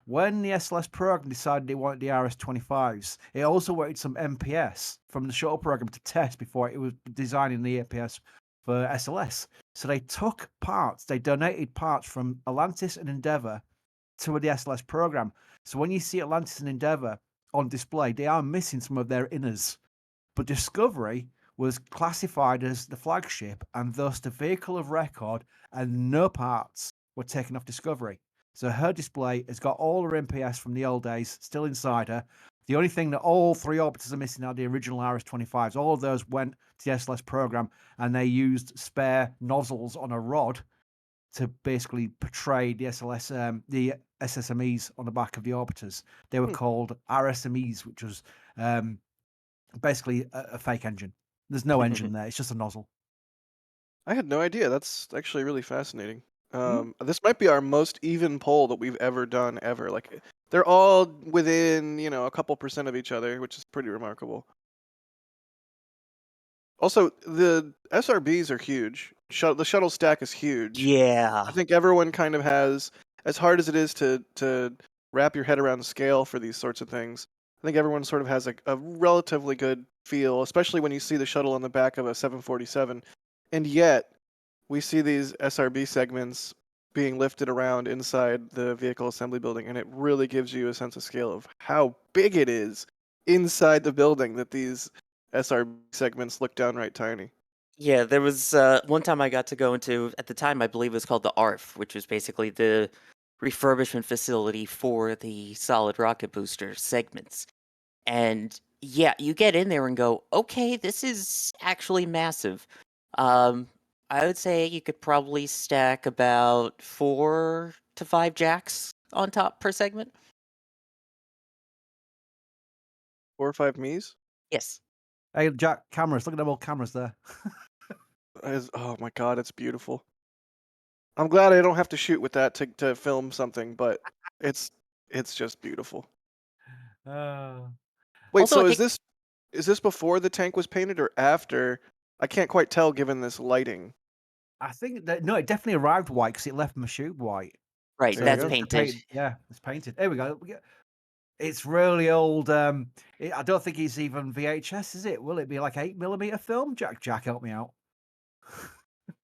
When the SLS program decided they wanted the RS-25s, it also wanted some MPS from the shuttle program to test before it was designing the APS for SLS. So they took parts, they donated parts from Atlantis and Endeavour to the SLS program. So when you see Atlantis and Endeavour on display, they are missing some of their inners. But Discovery was classified as the flagship and thus the vehicle of record, and no parts were taken off Discovery. So her display has got all her MPS from the old days still inside her. The only thing that all three orbiters are missing are the original RS-25s. All of those went to the SLS program, and they used spare nozzles on a rod to basically portray the the SSMEs on the back of the orbiters. They were called RSMEs, which was basically a fake engine. There's no engine there. It's just a nozzle. I had no idea. That's actually really fascinating. This might be our most even poll that we've ever done ever. Like they're all within, a couple percent of each other, which is pretty remarkable. Also, the SRBs are huge. The shuttle stack is huge. Yeah. I think everyone kind of has, as hard as it is to wrap your head around the scale for these sorts of things. I think everyone sort of has a relatively good feel, especially when you see the shuttle on the back of a 747. And yet, we see these SRB segments being lifted around inside the vehicle assembly building, and it really gives you a sense of scale of how big it is inside the building that these SRB segments look downright tiny. Yeah, there was one time I got to go into, at the time, I believe it was called the ARF, which was basically the refurbishment facility for the solid rocket booster segments. And yeah, you get in there and go, okay, this is actually massive. I would say you could probably stack about 4 to 5 jacks on top per segment. 4 or 5 Mies? Yes. Hey, Jack, cameras. Look at them old cameras there. Oh my god, it's beautiful. I'm glad I don't have to shoot with that to film something, but it's just beautiful. Wait, Also, I so think is this before the tank was painted or after? I can't quite tell given this lighting. I think that no, it definitely arrived white because it left Mashub white. right, So There you that's go. painted. yeah, it's painted. There we go. It's really old. I don't think it's even VHS, is it? Will it be like 8mm film? Jack, help me out.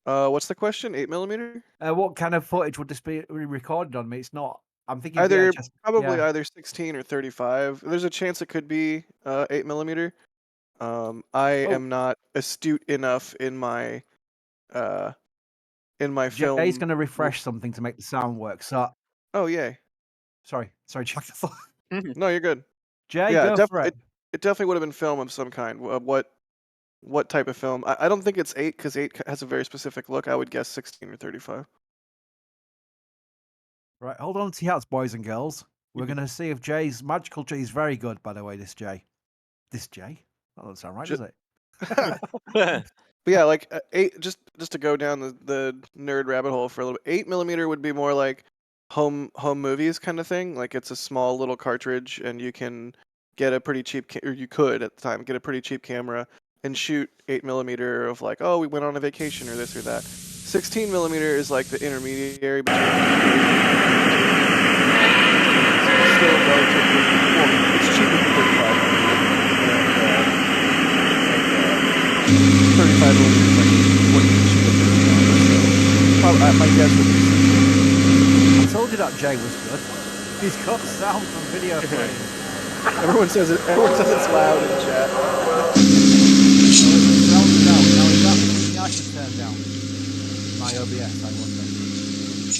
What's the question? 8mm? What kind of footage would this be recorded on? Me, it's not. I'm thinking Either VHS. probably Yeah. either 16 or 35. There's a chance it could be 8mm. I Oh. am not astute enough in my film. Jay's going to refresh something to make the sound work. So, Oh yay! sorry, Jack. No, you're good. Jay, Yeah, go for it. it definitely would have been film of some kind. What type of film? I don't think it's 8 because 8 has a very specific look. I would guess 16 or 35. Right, hold on to your hats, boys and girls. We're going to see if Jay's magical tree is very good. By the way, this Jay. That doesn't sound right, Ju- does it? But yeah, like 8. Just to go down the nerd rabbit hole for a little bit. 8mm would be more like home movies kind of thing. Like it's a small little cartridge, and you can get a pretty cheap, or you could at the time get a pretty cheap camera and shoot 8mm of like, oh, we went on a vacation or this or that. 16mm is like the intermediary between. It's still relatively well. It's cheaper than 35. And 35mm is like what you can shoot at 35. So probably, my guess would be 16. I told you that Jay was good. He's got sound from video playing. Everyone says it's loud in chat. Sound down. Now is that something I should turn down? My OBS, I wonder.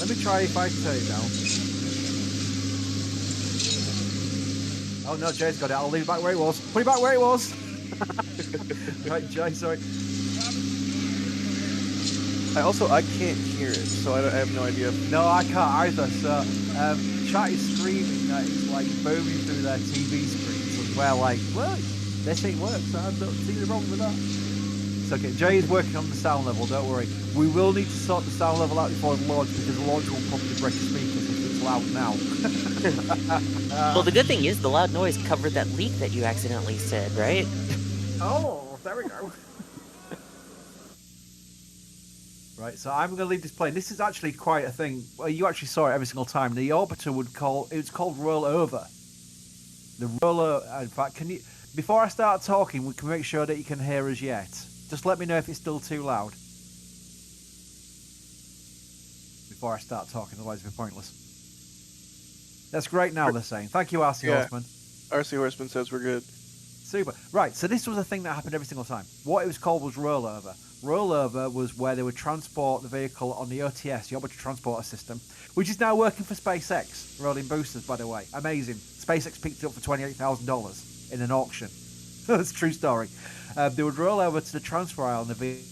Let me try if I turn it down. Oh no, Jay's got it. I'll leave it back where it was. Put it back where it was. Right, Jay, sorry. I can't hear it, so I have no idea. No, I can't either. So, chat is screaming that it's like booming through their TV screens, and we're like, well, this ain't work, so I don't see the wrong with that. It's okay. Jay is working on the sound level. Don't worry. We will need to sort the sound level out before the launch because the launch will probably break the speakers if it's loud now. Well, the good thing is the loud noise covered that leak that you accidentally said, right? Oh, there we go. Right, so I'm going to leave this playing. This is actually quite a thing. Well, you actually saw it every single time. The orbiter it's called roll over. The roller, in fact, before I start talking, we can make sure that you can hear us yet. Just let me know if it's still too loud. Before I start talking, otherwise it'll be pointless. That's great now, they're saying. Thank you, RC Horseman. RC Horseman says we're good. Super. Right, so this was a thing that happened every single time. What it was called was rollover. Rollover was where they would transport the vehicle on the OTS, the Orbital Transporter System, which is now working for SpaceX, rolling boosters, by the way. Amazing. SpaceX picked it up for $28,000 in an auction. That's a true story. They would roll over to the transfer aisle on the vehicle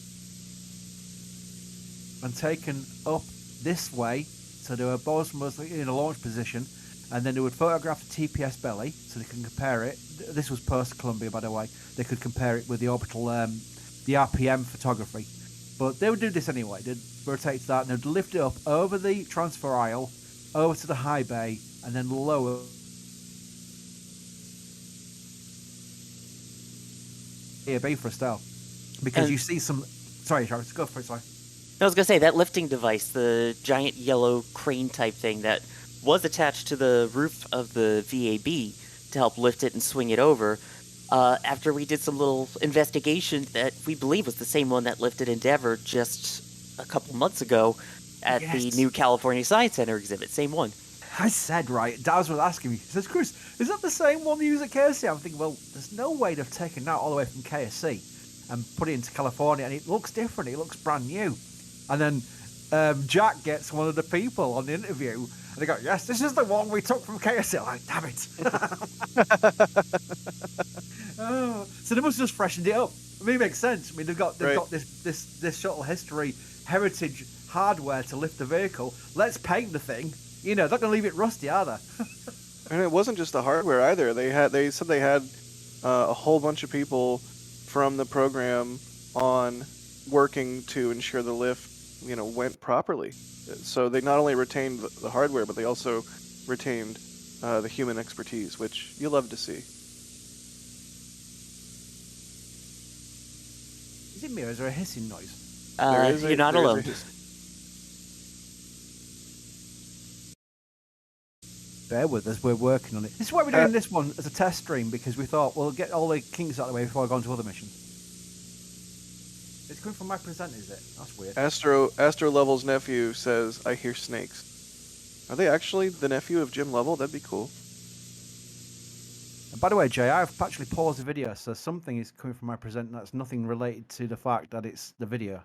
and taken up this way, so they were both mostly in a launch position, and then they would photograph the TPS belly so they can compare it. This was post-Columbia, by the way. They could compare it with the orbital, the RPM photography. But they would do this anyway. They'd rotate that and they'd lift it up over the transfer aisle, over to the high bay, and then lower. AFB for a style. Because you see some... Sorry, Travis, go for it, sorry. I was going to say, that lifting device, the giant yellow crane type thing that was attached to the roof of the VAB to help lift it and swing it over, after we did some little investigation that we believe was the same one that lifted Endeavour just a couple months ago at the new California Science Center exhibit. Same one. I said, right, Daz was asking me, he says, Chris, is that the same one they use at KSC? I'm thinking, well, there's no way they've taken that all the way from KSC and put it into California, and it looks different, it looks brand new. And then Jack gets one of the people on the interview, and they go, yes, this is the one we took from KSC. I'm like, damn it. Oh, so they must have just freshened it up. I mean, it makes sense. I mean, they've got this shuttle history heritage hardware to lift the vehicle. Let's paint the thing. You know, they're not going to leave it rusty, are they? And it wasn't just the hardware either. They said they had a whole bunch of people from the program on working to ensure the lift, went properly. So they not only retained the hardware, but they also retained the human expertise, which you love to see. Is it me or is there a hissing noise? You're not alone. Bear with us, we're working on it. This is why we're doing this one as a test stream, because we thought we'll get all the kinks out of the way before I go on to other missions. It's coming from my present, is it? That's weird. Astro Level's nephew says, I hear snakes. Are they actually the nephew of Jim Lovell? That'd be cool. And by the way, Jay, I've actually paused the video, so something is coming from my present that's nothing related to the fact that it's the video.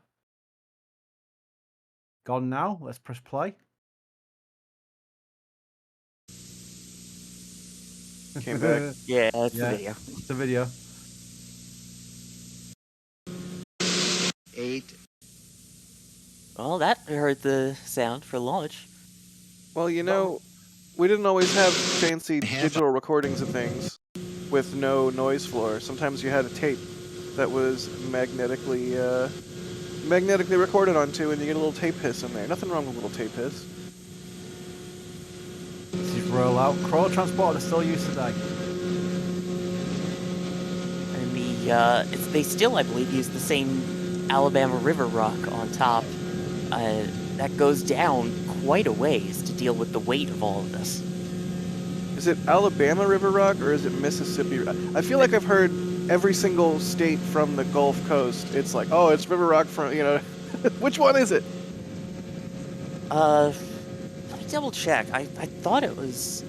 Gone now. Let's press play. Came back. Yeah, that's Yeah. the video. It's the video. 8. Well, that heard the sound for launch. Well, you know, we didn't always have fancy digital recordings of things with no noise floor. Sometimes you had a tape that was magnetically recorded onto, and you get a little tape hiss in there. Nothing wrong with a little tape hiss. This is rollout. Crawler transporter still used today. And they still, I believe, use the same Alabama River rock on top. That goes down quite a ways to deal with the weight of all of this. Is it Alabama River Rock or is it Mississippi? I feel like I've heard every single state from the Gulf Coast. It's like, oh, it's River Rock from, you know. Which one is it? Let me double check. I thought it was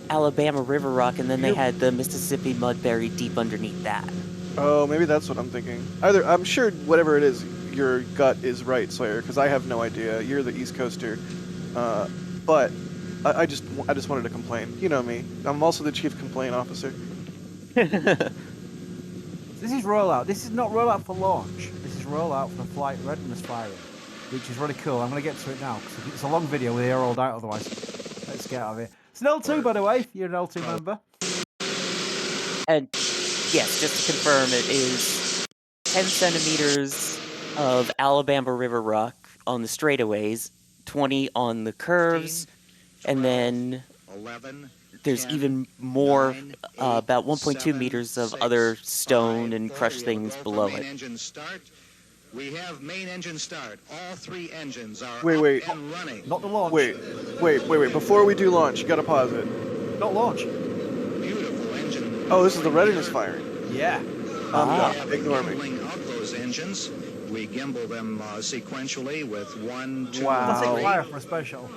Alabama River Rock, and then they had the Mississippi Mud buried deep underneath that. Oh, maybe that's what I'm thinking. Either, I'm sure whatever it is, your gut is right, Sawyer, because I have no idea. You're the East Coaster. But I just wanted to complain. You know me. I'm also the chief complaint officer. This is rollout. This is not rollout for launch. This is rollout for flight readiness firing, which is really cool. I'm going to get to it now because it's a long video. We're here all night otherwise. Let's get out of here. It's an L2, by the way, if you're an L2 member. And yes, just to confirm, it is 10 centimeters of Alabama River rock on the straightaways, 20 on the curves, 12, and then 11, there's 10, even more, 9, 8, about 1.2 7, meters of 6, other stone 5, and 4. crushed We have a things go for below main it. Engine start. We have main engine start. All 3 engines are Wait. up and running. Not the launch. Wait. Before we do launch, you gotta pause it. Not launch. Beautiful engine. Oh, this is the readiness firing. Yeah. Ignore me. Gimbling of those engines. We gimbal them sequentially with 1, 2, Wow. Classic 3. fire for a special.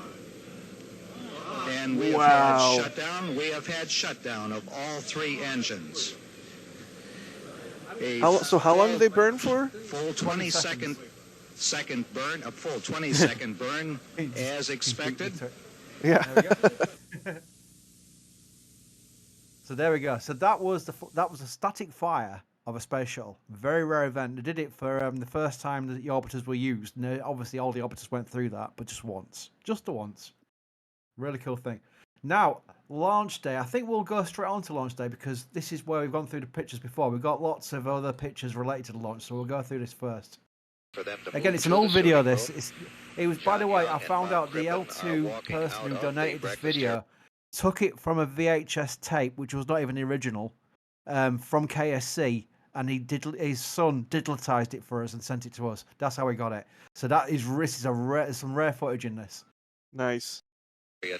And we have Wow. had shutdown. We have had shutdown of all 3 engines. How long do they burn for? Full 20 second burn, a full 20 second burn as expected. Yeah. There we go. So there we go. So that was a static fire of a space shuttle. Very rare event. They did it for the first time that the orbiters were used. And obviously all the orbiters went through that, but just once. Just the once. Really cool thing. Now, launch day. I think we'll go straight on to launch day because this is where we've gone through the pictures before. We've got lots of other pictures related to the launch, so we'll go through this first. Again, it's an old video. It was, by the way, I found out the L2 person who donated this video took it from a VHS tape, which was not even the original, from KSC, and his son digitalized it for us and sent it to us. That's how we got it. So there's some rare footage in this. Nice.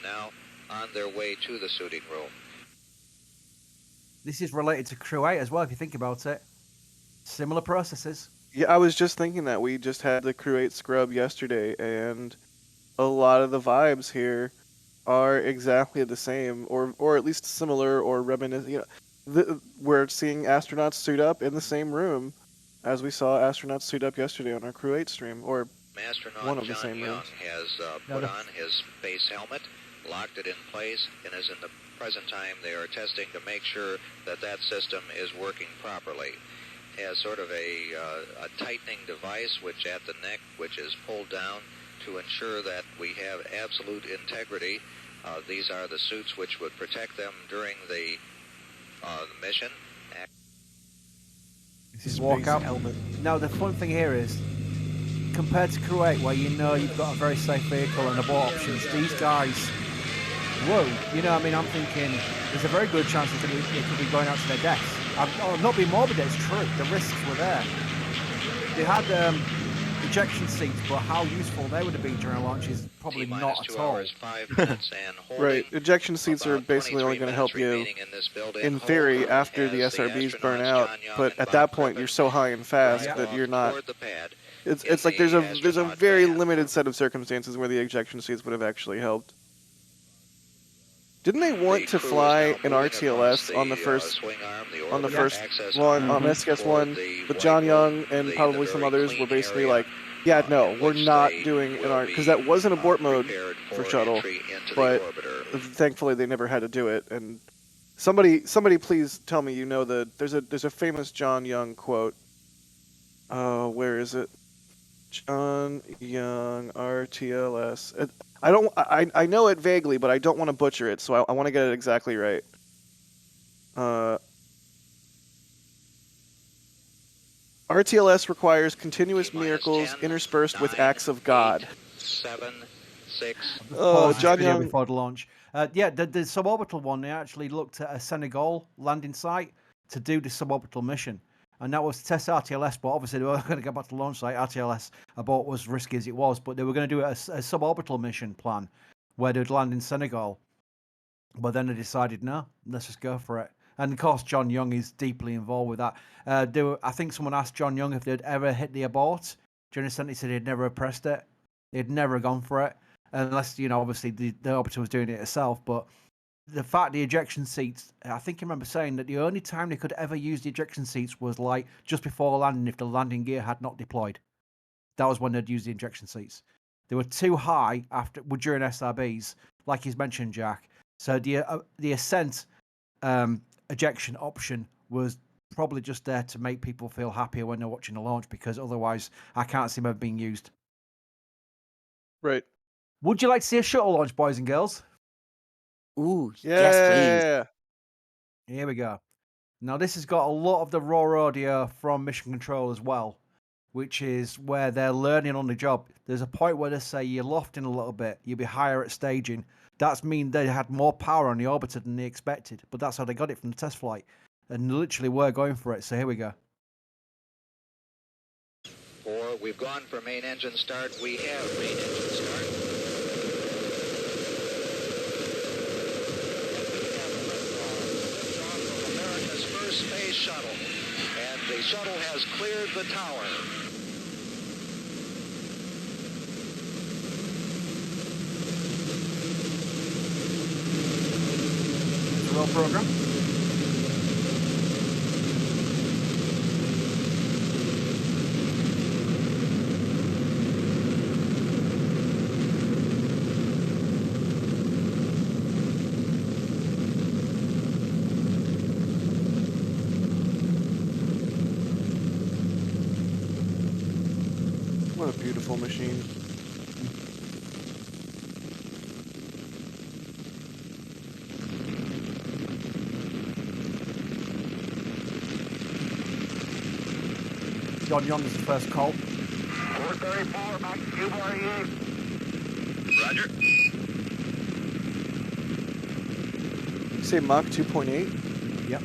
Now on their way to the suiting room. This is related to Crew 8 as well, if you think about it. Similar processes. Yeah, I was just thinking that we just had the Crew 8 scrub yesterday, and a lot of the vibes here are exactly the same, or at least similar or reminiscent. You know, we're seeing astronauts suit up in the same room as we saw astronauts suit up yesterday on our Crew 8 stream, or Astronaut one of the John same Young rooms. has put on his space helmet, locked it in place, and is in the present time they are testing to make sure that that system is working properly. Has sort of a tightening device which at the neck which is pulled down to ensure that we have absolute integrity. These are the suits which would protect them during the mission. This is walkout. Now, the fun thing here is, compared to Crew 8, where you know you've got a very safe vehicle and abort options, these guys, whoa, you know, I mean, I'm thinking there's a very good chance they could be going out to their deaths. I'm not being morbid, it's true. The risks were there. They had ejection seats, but how useful they would have been during a launch is probably not at all. 5 minutes and Right, ejection seats are basically only going to help you, in theory, after the SRBs burn out, but at that point you're so high and fast that you're not. It's like there's a very limited set of circumstances where the ejection seats would have actually helped. Didn't they want to crew is fly now an moving across RTLS on the the first swing arm, the on the orbiter first access one arm on Mhm. STS-1, for the but white John room. Young and The probably some very others were clean basically area like, yeah, no, in we're which not they doing an will art because be that was an abort mode prepared for for shuttle, entry into the but orbiter. thankfully they never had to do it. And somebody please tell me there's a famous John Young quote. Where is it? John Young RTLS. I know it vaguely, but I don't want to butcher it, so I want to get it exactly right. RTLS requires continuous T-minus miracles 10, interspersed with 9, acts of 8, God. 7, 6. I've just paused this John video Young. before the launch. Yeah, the suborbital one, they actually looked at a Senegal landing site to do the suborbital mission. And that was to test RTLS, but obviously they were going to go back to the launch site. RTLS abort was risky as it was, but they were going to do a suborbital mission plan where they would land in Senegal. But then they decided, no, let's just go for it. And of course, John Young is deeply involved with that. I think someone asked John Young if they'd ever hit the abort. During the sentence, he said he'd never pressed it. He'd never gone for it. Unless, obviously the orbiter was doing it itself. But the fact the ejection seats, I think I remember saying that the only time they could ever use the ejection seats was like just before landing if the landing gear had not deployed. That was when they'd use the ejection seats. They were too high during SRBs, like he's mentioned, Jack. So the ascent ejection option was probably just there to make people feel happier when they're watching the launch, because otherwise I can't see them ever being used. Right. Would you like to see a shuttle launch, boys and girls? Ooh, yes, please. Yeah. Here we go. Now this has got a lot of the raw audio from Mission Control as well, which is where they're learning on the job. There's a point where they say you're lofting a little bit, you'll be higher at staging. That's mean they had more power on the orbiter than they expected, but that's how they got it from the test flight. And literally were going for it, so here we go. 4, we've gone for main engine start. We have main engine start. Liftoff of America's first space shuttle. And the shuttle has cleared the tower. It's a real program. What a beautiful machine. John Young is the first call. 434, Mach 2 Roger. You say Mach 2.8? Yep.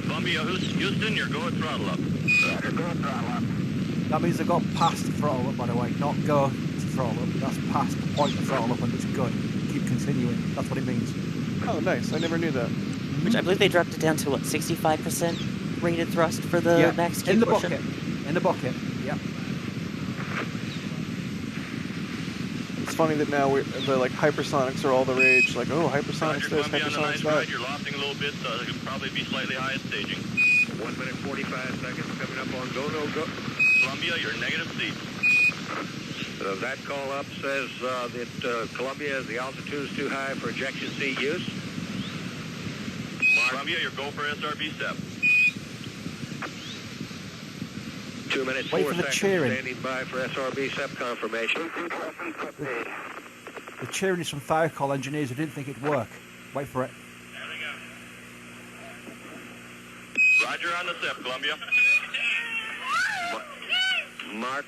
Columbia, Houston, you're go at throttle up. Roger, go throttle up. That means they've got past the throttle up, by the way. Not go to throttle up. That's past the point of throttle up, and it's good. Keep continuing. That's what it means. Oh, nice. I never knew that. Which I believe they dropped it down to, what, 65% rated thrust for the max Q in the portion? bucket. In the bucket. Yep. It's funny that now the like hypersonics are all the rage. Like, oh, hypersonics Roger, this, Columbia, on a hypersonics nice that. ride. You're lofting a little bit, so it could probably be slightly high at staging. 1 minute 45 seconds coming up on go, no, go. Columbia, you're negative seat. That call up says that Columbia, the altitude is too high for ejection seat use. Columbia, you're go for SRB step. 2 minutes, Wait 4 for the seconds, cheering. standing by for SRB SEP confirmation. The cheering is from fire call engineers who didn't think it'd work. Wait for it. Roger on the step, Columbia. Mark,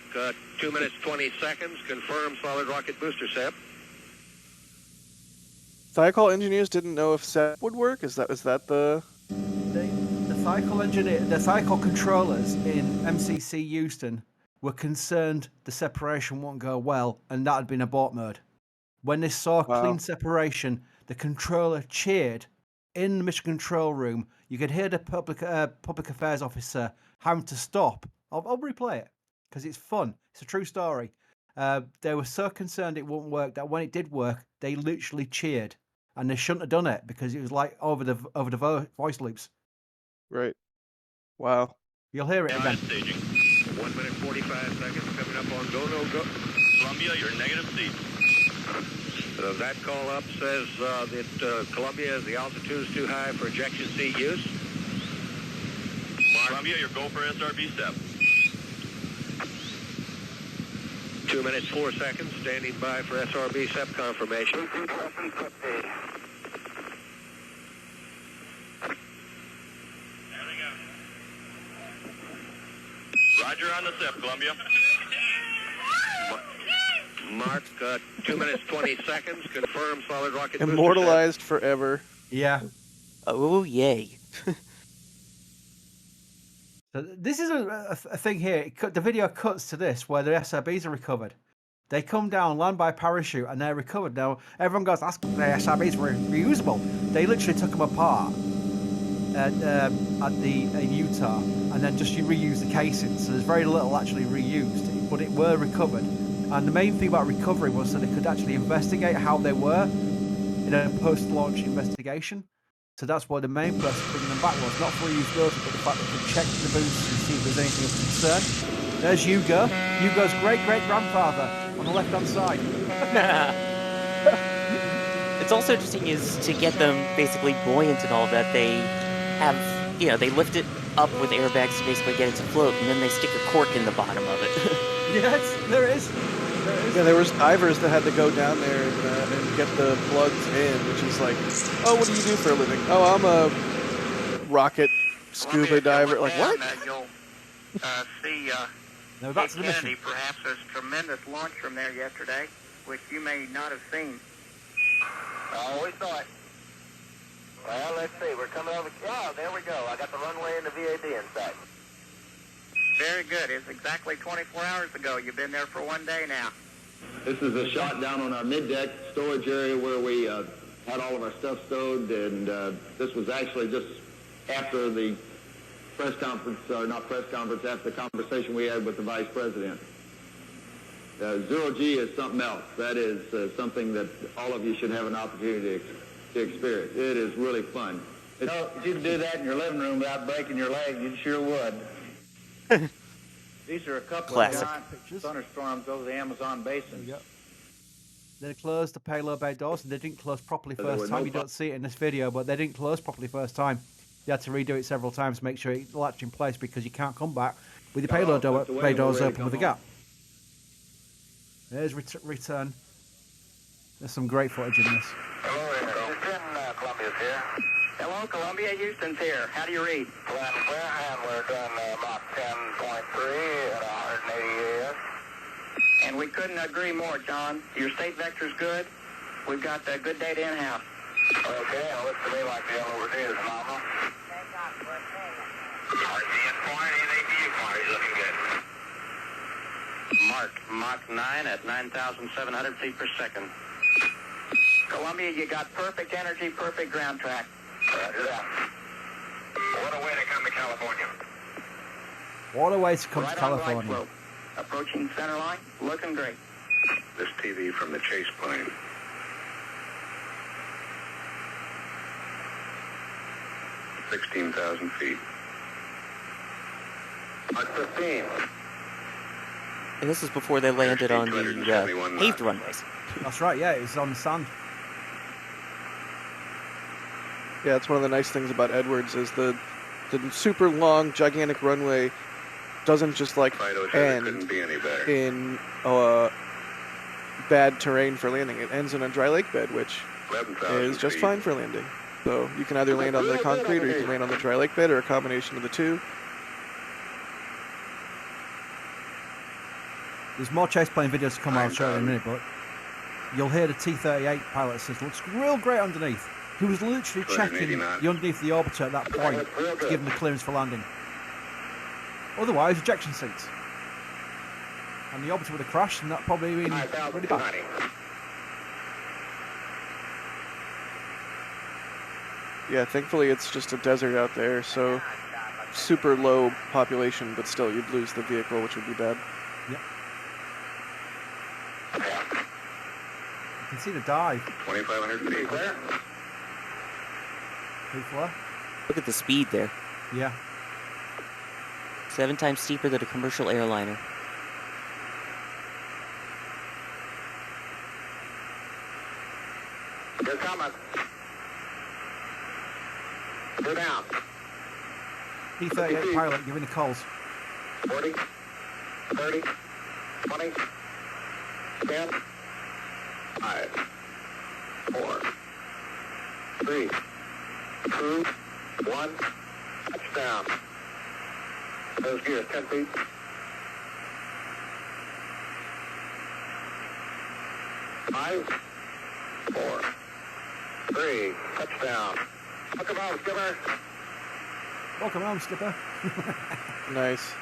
2 minutes, 20 seconds, confirm solid rocket booster SEP. Thiocol engineers didn't know if SEP would work? Is that the... The Thiocol controllers in MCC Houston were concerned the separation wouldn't go well, and that had been abort mode. When they saw Wow. clean separation, the controller cheered in the mission control room, you could hear the public affairs officer having to stop. I'll replay it because it's fun. It's a true story. They were so concerned it wouldn't work that when it did work, they literally cheered, and they shouldn't have done it because it was like over the voice loops. Right. Wow. You'll hear it again. Staging. 1 minute 45 seconds coming up on go, no, go. Columbia, you're negative seat. That call up says that Columbia, the altitude is too high for ejection seat use. Columbia, your go for SRB step. 2 minutes 4 seconds, standing by for SRB SEP confirmation. Roger on the SEP, Columbia. Mark, 2 minutes 20 seconds, confirm solid rocket booster Immortalized forever. Yeah. Oh, yay. So this is a thing here. The video cuts to this where the SRBs are recovered. They come down, land by parachute, and they're recovered. Now, everyone goes, that's the SRBs were reusable. They literally took them apart in Utah and then just reused the casings. So there's very little actually reused, but it were recovered. And the main thing about recovery was so they could actually investigate how they were in a post-launch investigation. So that's why the main purpose of bringing them back was not for reusability, but the fact that they could check the boosters and see if there's anything of concern. There's Hugo. Hugo's great-great-grandfather on the left-hand side. It's also interesting is to get them basically buoyant and all that. They have, they lift it up with airbags to basically get it to float, and then they stick a cork in the bottom of it. Yes, there is. Yeah, there was divers that had to go down there and get the plugs in, which is like, oh, what do you do for a living? Oh, I'm a rocket scuba diver. Like, what? You'll see No, back to the mission. Kennedy, perhaps there's tremendous launch from there yesterday, which you may not have seen. Oh, we saw it. Well, let's see. We're coming over. Oh, there we go. I got the runway and the VAB in sight. Very good. It's exactly 24 hours ago. You've been there for 1 day now. This is a shot down on our mid-deck storage area where we had all of our stuff stowed, and this was actually just after the press conference, or not press conference, after the conversation we had with the Vice President. Zero G is something else. That is something that all of you should have an opportunity to experience. It is really fun. If you could do that in your living room without breaking your leg, you sure would. These are a couple Classic. of giant thunderstorms over the Amazon basin. There you go. They closed the payload bay doors, and they didn't close properly There first were time. no You don't see it in this video, but they didn't close properly first time. You had to redo it several times to make sure it latched in place because you can't come back with your payload bay doors open with a gap. There's return. There's some great footage in this. Hello, Houston. Columbia's here. Hello, Columbia. Houston's here. How do you read? Plan clear, and we're done Mach 10.3 at 180 AS. And we couldn't agree more, John. Your state vector's good. We've got good data in-house. Okay, now looks to me like the LOD is nominal. RC is fine, and APU fine. He's looking good. Mark, Mach 9 at 9,700 feet per second. Columbia, you got perfect energy, perfect ground track. Roger that. What a way to come to California. What a way to come Right to on right California. slope. Approaching center line, looking great. This TV from the chase plane. $16,000 feet. Mach 15. And this is before they landed on the 271 knots. paved runways. That's right, yeah, it's on the sand. Yeah, it's one of the nice things about Edwards is the super long, gigantic runway doesn't just like Fido said it couldn't end be any better. in bad terrain for landing. It ends in a dry lake bed, which 11,000 is just feet. fine for landing. So you can either land on the concrete or you can land on the dry lake bed or a combination of the two. There's more chase plane videos to come out, I'll show you in a minute, but you'll hear the T-38 pilot says, looks real great underneath. He was literally 280 checking knots. the underneath the orbiter at that point to give him the clearance for landing. Otherwise, ejection seats. And the orbiter would have crashed, and that probably been really bad. 5,290. Yeah, thankfully it's just a desert out there, so super low population, but still you'd lose the vehicle, which would be bad. Yep. You can see the dive. 2,500 feet. Clear? Pretty far. Look at the speed there. Yeah. 7 times steeper than a commercial airliner. You're coming. Go down. P-38 pilot giving the calls. 40, 30, 20, 10, 5, 4, 3, 2, 1, touchdown. Those gears, 10 feet. Five, 4, 3, touchdown. Welcome home, skipper. Welcome home, skipper. Nice.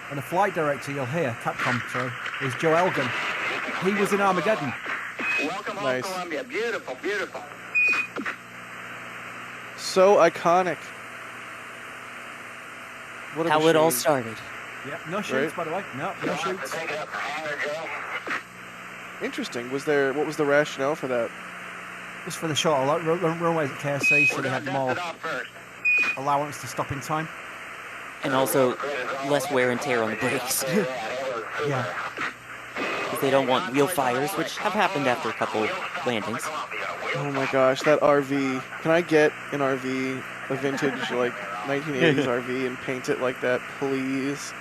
And the flight director you'll hear, Capcom, sorry, is Joe Elgin. He was in Armageddon. Welcome home, Nice. Columbia. Beautiful, beautiful. So iconic. What a How it all machine. started. Yep, no shoots, Right. by the way. No shoots. Take it up for hangar, Joe. Interesting. What was the rationale for that? Just for the shuttle, like, runways at KSC, so We're they going had to more test it out first. allowance to stop in time. And also less wear and tear on the brakes. Yeah. Because they don't want wheel fires, which have happened after a couple landings. Oh my gosh, that RV. Can I get an RV, a vintage like 1980s RV, and paint it like that, please?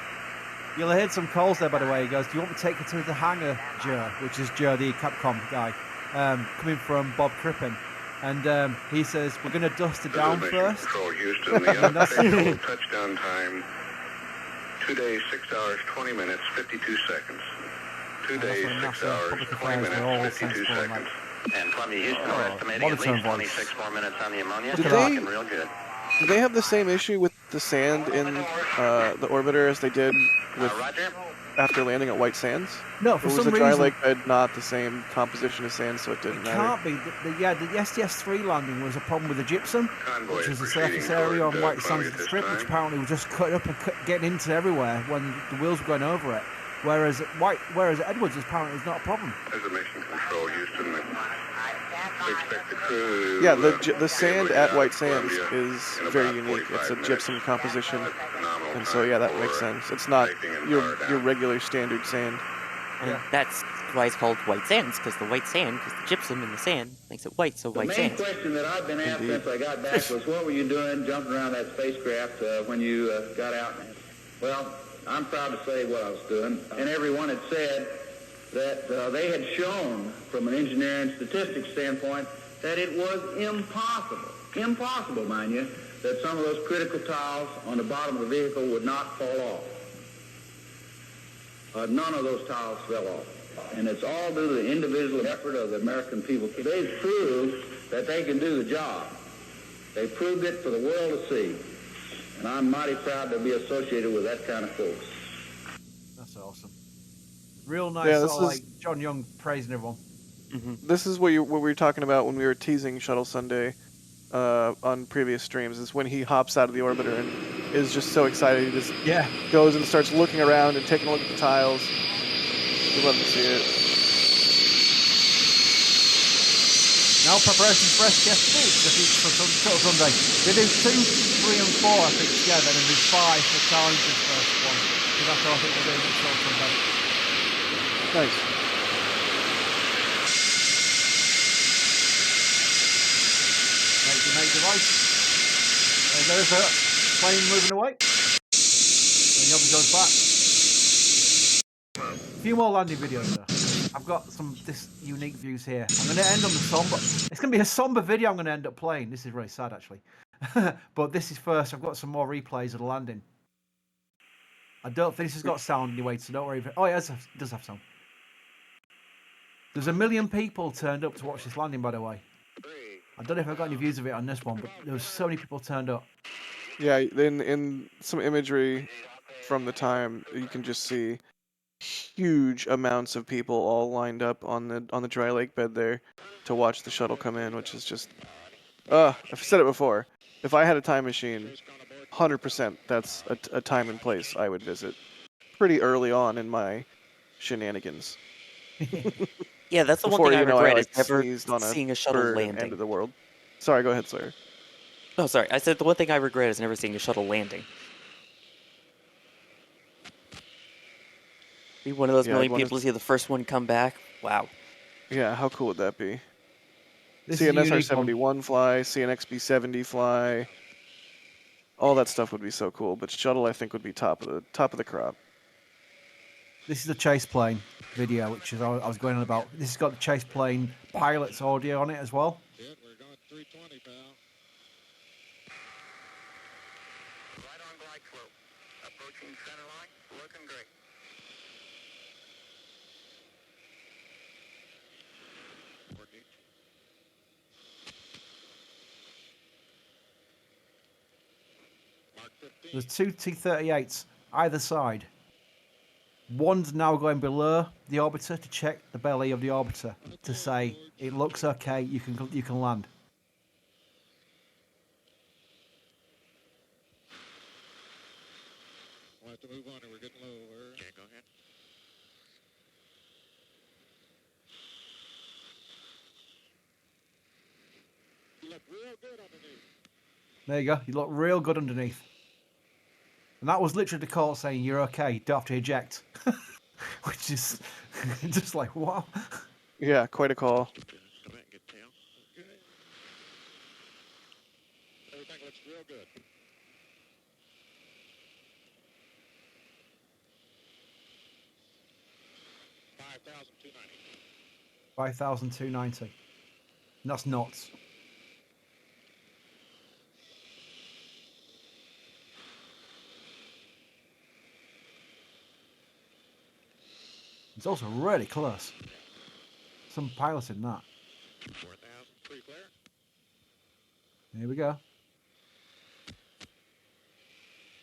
You'll have heard some calls there, by the way. He goes, do you want me to take you to the hangar, Joe? Which is Joe, the Capcom guy, coming from Bob Crippen. And he says, we're going to dust it down first. Control Houston, the unofficial touchdown time, 2 days, 6 hours, 20 minutes, 52 seconds. 2 days, 6 hours, 20 minutes, 52 seconds. And Columbia, Houston, we're estimating at monotone least voice. 26 more minutes on the ammonia. Did It's they- looking real good. Do they have the same issue with the sand in the orbiter as they did with Roger. after landing at White Sands? No, Or for was some the dry reason, lake bed not the same composition as sand, so it didn't it matter? can't be. The STS-3 landing was a problem with the gypsum, Convoy which is is the proceeding surface area on toward, White Columbia Sands at this Strip, which time. apparently was just cut up and getting into everywhere when the wheels were going over it. Whereas Edwards apparently is not a problem. As a mission control, Houston, we expect the crew. Yeah, the sand able at to White get Sands Columbia is in very about unique. It's a 45 gypsum minutes. composition, That's phenomenal and so yeah, that makes time sense. It's not taking and your power your down. regular standard sand. And Yeah. that's why it's called white sands, because the white sand, because the gypsum in the sand makes it white, so The white main sands. question that I've been asked Indeed. since I got back was, what were you doing jumping around that spacecraft when you got out? Well, I'm proud to say what I was doing. And everyone had said that they had shown, from an engineering statistics standpoint, that it was impossible, mind you, that some of those critical tiles on the bottom of the vehicle would not fall off. None of those tiles fell off. And it's all due to the individual effort of the American people. They've proved that they can do the job. They proved it for the world to see. And I'm mighty proud to be associated with that kind of folks. That's awesome. Real nice, Yeah, this sort of is- like John Young praising everyone. This is what we were talking about when we were teasing Shuttle Sunday on previous streams. Is when he hops out of the orbiter and is just so excited. He just Yeah. goes and starts looking around and taking a look at the tiles. We love to see it. Now preparations for STS-2 for Shuttle Sunday. They do 2, 3 and 4 I think together, and then do 5 for Challenger's first one. Because that's what I think we're doing at Shuttle Sunday. Nice. Make device. There's a plane moving away. And the other goes back. A few more landing videos though. I've got some unique views here. I'm going to end on the somber. It's going to be a somber video I'm going to end up playing. This is really sad actually. But this is first. I've got some more replays of the landing. I don't think this has got sound anyway, so don't worry. Oh, yeah, it does have sound. There's 1 million people turned up to watch this landing, by the way. I don't know if I've got any views of it on this one, but there was so many people turned up. Yeah, in some imagery from the time, you can just see huge amounts of people all lined up on the dry lake bed there to watch the shuttle come in, which is just I've said it before. If I had a time machine, 100% that's a time and place I would visit pretty early on in my shenanigans. Yeah, that's the one Before, thing I I regret is like never sneezed on a seeing a shuttle bird and landing. ended the world. Sorry, go ahead, Sawyer. Oh, sorry. I said the one thing I regret is never seeing a shuttle landing. Be one of those Yeah, I'd million wanna people to see the first one come back. Wow. Yeah, how cool would that be? This See is an a unique one. SR-71 fly, see an XB-70 fly. All that stuff would be so cool, but shuttle I think would be top of the crop. This is a chase plane video, which is I was going on about. This has got the chase plane pilot's audio on it as well. Yeah, we're going 320, pal. Right on glide slope. Approaching center line. Looking great. Mark 15. There's two T-38s either side. One's now going below the orbiter to check the belly of the orbiter to say it looks okay. You can land. We'll have to move on, or we're getting lower. Okay, go ahead. You look real good underneath. There you go. You look real good underneath. And that was literally the call saying you're okay. You don't have to eject, which is just like wow. Yeah, quite a call. Go ahead and get tail. Good. Everything looks real good. $5,290. 5,290. And that's knots. It's also really close. Some piloting that. 4,000, free clear. Here we go.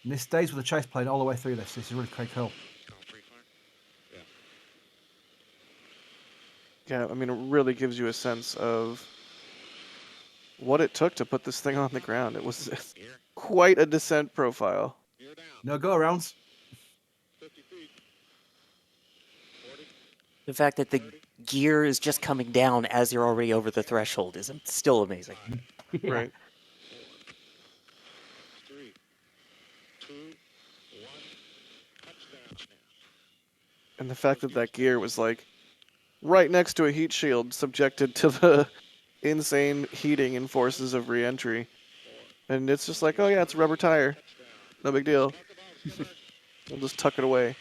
And this stays with the chase plane all the way through this. This is really quite cool. Call free clear. Yeah. Yeah, I mean, it really gives you a sense of what it took to put this thing on the ground. It was Gear. quite a descent profile. Gear down. No go arounds. 50 feet. 40. The fact that the gear is just coming down as you're already over the threshold is still amazing. Right. 3, 2, 1. Touchdown. And the fact that that gear was like right next to a heat shield subjected to the insane heating and forces of re-entry. And it's just like, oh yeah, it's a rubber tire. No big deal. We'll just tuck it away.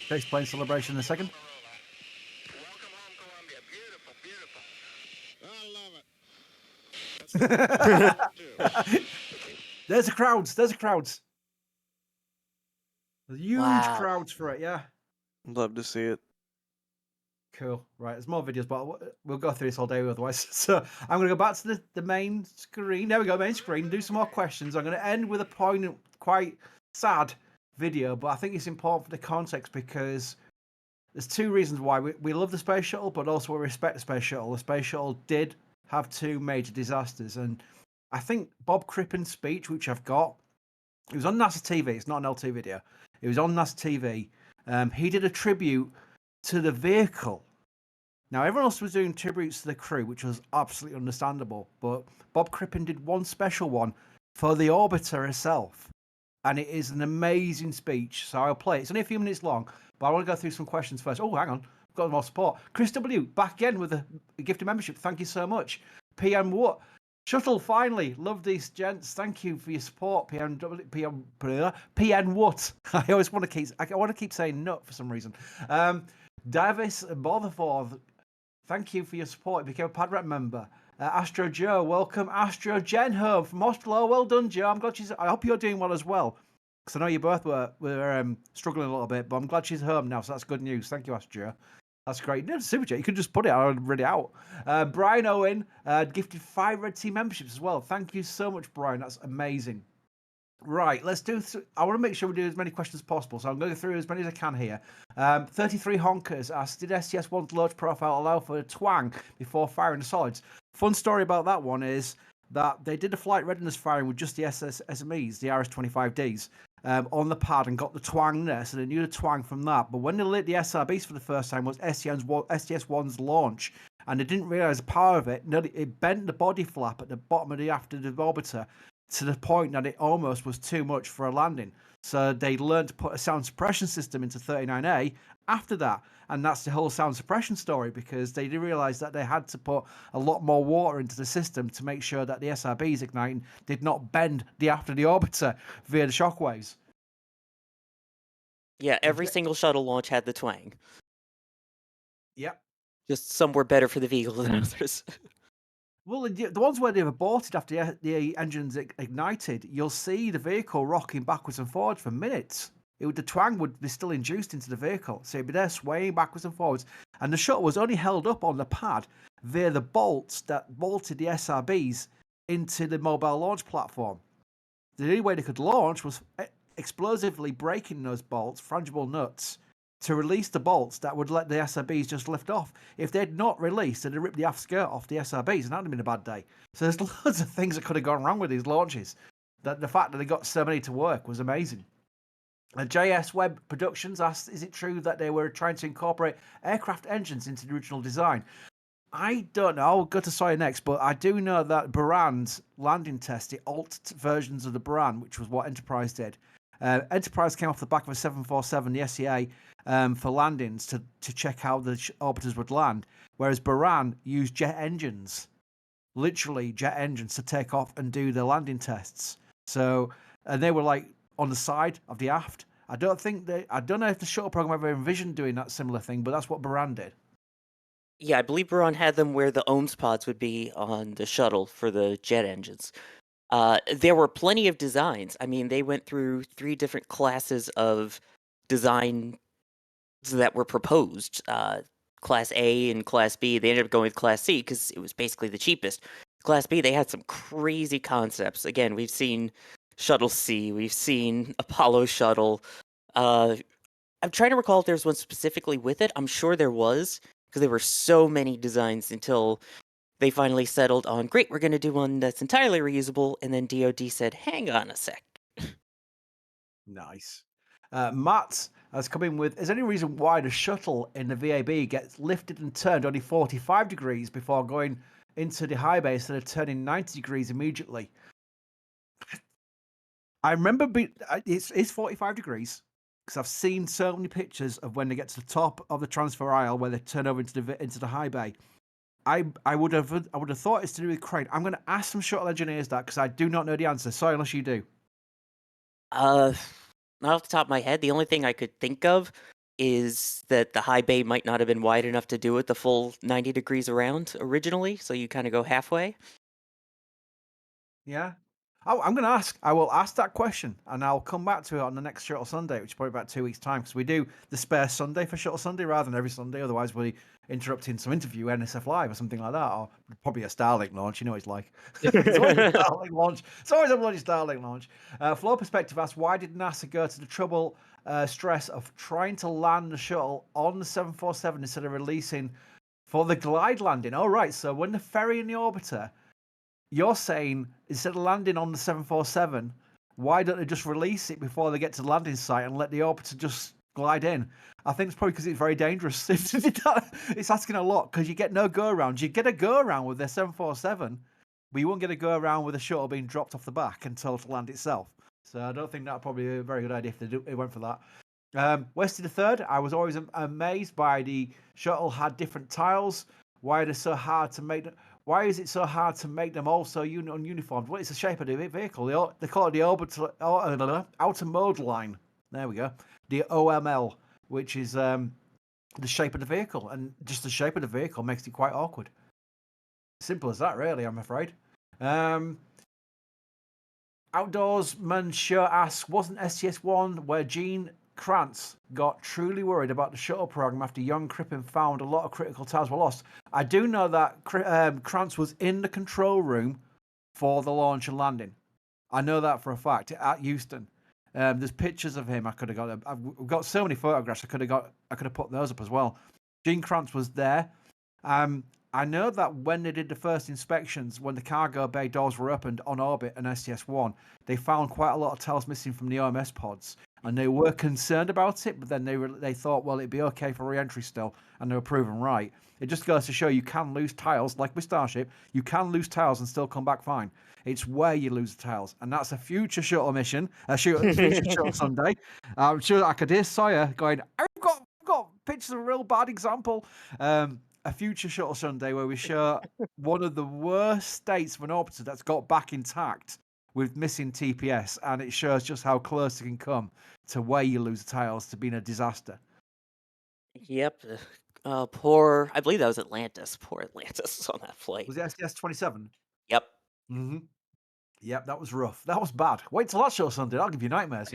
Chase plane celebration in a second. Welcome home, Columbia. Beautiful, beautiful. I love it. There's the crowds. There's the crowds. There's huge Wow. crowds for it. Yeah. Love to see it. Cool. Right. There's more videos, but we'll go through this all day otherwise. So I'm going to go back to the main screen. There we go, main screen. Do some more questions. I'm going to end with a poignant, quite sad video, but I think it's important for the context because there's two reasons why. We love the space shuttle, but also we respect the space shuttle. The space shuttle did have two major disasters, and I think Bob Crippen's speech, which I've got, it was on NASA TV. It's not an LT video. It was on NASA TV. He did a tribute to the vehicle. Now, everyone else was doing tributes to the crew, which was absolutely understandable. But Bob Crippen did one special one for the orbiter herself. And it is an amazing speech. So I'll play it. It's only a few minutes long, but I want to go through some questions first. Oh, hang on. I've got more support. Chris W, back again with a gift of membership. Thank you so much. PM what? Shuttle, finally. Love these gents. Thank you for your support, PN what? I always want to keep saying nut for some reason. Davis Botherforth, thank you for your support. You became a PadRep member. Astro Joe, welcome. Astro Jen home from Oslo. Well done, Joe. I'm glad I hope you're doing well as well. Because I know you both were struggling a little bit, but I'm glad she's home now, so that's good news. Thank you, Astro Joe. That's great. No, super chat. You could just put it out and read it out. Brian Owen gifted 5 Red Team memberships as well. Thank you so much, Brian. That's amazing. Right, let's do. I want to make sure we do as many questions as possible, so I'm going to go through as many as I can here. 33 Honkers asked, did STS-1's launch profile allow for a twang before firing the solids? Fun story about that one is that they did a flight readiness firing with just the SMEs, the RS-25Ds, on the pad and got the twang there, so they knew the twang from that. But when they lit the SRBs for the first time was STS-1's launch, and they didn't realise the power of it. It bent the body flap at the bottom of the aft of the orbiter to the point that it almost was too much for a landing. So they learned to put a sound suppression system into 39A after that. And that's the whole sound suppression story, because they did realise that they had to put a lot more water into the system to make sure that the SRBs igniting did not bend the aft of the orbiter via the shockwaves. Yeah, every single shuttle launch had the twang. Yep. Just some were better for the vehicle than others. Well, the ones where they've aborted after the engine's ignited, you'll see the vehicle rocking backwards and forwards for minutes. The twang would be still induced into the vehicle, so it'd be there swaying backwards and forwards. And the shuttle was only held up on the pad via the bolts that bolted the SRBs into the mobile launch platform. The only way they could launch was explosively breaking those bolts, frangible nuts, to release the bolts that would let the SRBs just lift off. If they'd not released, they'd have ripped the aft skirt off the SRBs, and that'd have been a bad day. So there's loads of things that could have gone wrong with these launches. That the fact that they got so many to work was amazing. JS Web Productions asked, is it true that they were trying to incorporate aircraft engines into the original design? I don't know. I'll go to Sawyer next, but I do know that Buran's landing test, the alt versions of the Buran, which was what Enterprise did. Enterprise came off the back of a 747, the SEA, for landings to check how the orbiters would land, whereas Buran used jet engines, literally jet engines, to take off and do the landing tests. So, and they were like on the side of the aft. I don't know if the shuttle program ever envisioned doing that similar thing, but that's what Buran did. Yeah, I believe Buran had them where the OMS pods would be on the shuttle for the jet engines. There were plenty of designs. I mean, they went through 3 different classes of design that were proposed. Class A and Class B. They ended up going with Class C because it was basically the cheapest. Class B, they had some crazy concepts. Again, we've seen Shuttle C, we've seen Apollo Shuttle. I'm trying to recall if there's one specifically with it. I'm sure there was, because there were so many designs until they finally settled on, great, we're going to do one that's entirely reusable, and then DoD said, hang on a sec. Nice. Matt has come in with, is there any reason why the shuttle in the VAB gets lifted and turned only 45 degrees before going into the high bay instead of turning 90 degrees immediately? I remember it's 45 degrees because I've seen so many pictures of when they get to the top of the transfer aisle where they turn over into the high bay. I would have thought it's to do with crane. I'm going to ask some shuttle engineers that because I do not know the answer. Sorry, unless you do. Not off the top of my head, the only thing I could think of is that the high bay might not have been wide enough to do it the full 90 degrees around originally, so you kind of go halfway. Yeah. Oh, I'm going to ask. I will ask that question, and I'll come back to it on the next Shuttle Sunday, which is probably about 2 weeks' time, because we do the spare Sunday for Shuttle Sunday rather than every Sunday. Otherwise, we'll be interrupting some interview, NSF Live or something like that, or probably a Starlink launch. You know what it's like. It's always a Starlink launch. It's always a bloody Starlink launch. Flow Perspective asks, why did NASA go to the trouble, stress of trying to land the shuttle on the 747 instead of releasing for the glide landing? Oh, right. So when the ferry in the orbiter, you're saying instead of landing on the 747, why don't they just release it before they get to the landing site and let the orbiter just glide in? I think it's probably because it's very dangerous. It's asking a lot because you get no go around. You get a go around with their 747, but you won't get a go around with a shuttle being dropped off the back and told to land itself. So I don't think that'd probably be a very good idea if they went for that. Westy the Third, I was always amazed by the shuttle had different tiles. Why are they so hard to make? Why is it so hard to make them all so uniformed? Well, it's the shape of the vehicle. They call it the outer mode line. There we go. The OML, which is the shape of the vehicle. And just the shape of the vehicle makes it quite awkward. Simple as that, really, I'm afraid. Outdoorsman Sure asks, wasn't STS-1 where Gene Krantz got truly worried about the shuttle program after young Crippen found a lot of critical towers were lost. I do know that Krantz was in the control room for the launch and landing. I know that for a fact at Houston. There's pictures of him. I could have got. I've got so many photographs. I could have put those up as well. Gene Krantz was there. I know that when they did the first inspections, when the cargo bay doors were opened on orbit and STS-1, they found quite a lot of towers missing from the OMS pods, and they were concerned about it. But then they thought, well, it'd be okay for re-entry still, and they were proven right. It just goes to show you can lose tiles, like with Starship. You can lose tiles and still come back fine. It's where you lose the tiles, and that's a future shuttle mission, future Shuttle Sunday. I'm sure I could hear Sawyer going, I've got pictures of a real bad example. A future Shuttle Sunday where we show one of the worst states of an orbiter that's got back intact with missing TPS, and it shows just how close it can come to where you lose the tiles to being a disaster. Yep. Poor. I believe that was Atlantis. Poor Atlantis on that flight. Was it STS-27? Yep. Mm-hmm. Yep, that was rough. That was bad. Wait till that Shuttle Sunday. I'll give you nightmares.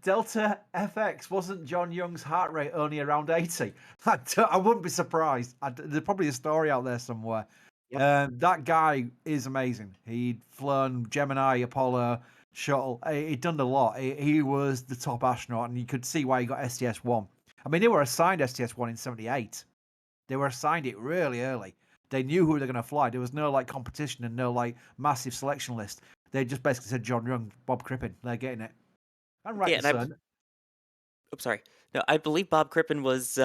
Delta FX, wasn't John Young's heart rate only around 80? I wouldn't be surprised. There's probably a story out there somewhere. Yep. That guy is amazing. He'd flown Gemini, Apollo, Shuttle. He'd done a lot. He was the top astronaut, and you could see why he got STS-1. I mean, they were assigned STS-1 in 78. They were assigned it really early. They knew who they were going to fly. There was no competition and no massive selection list. They just basically said John Young, Bob Crippen. They're getting it. I'm right. Yeah, sorry. No, I believe Bob Crippen was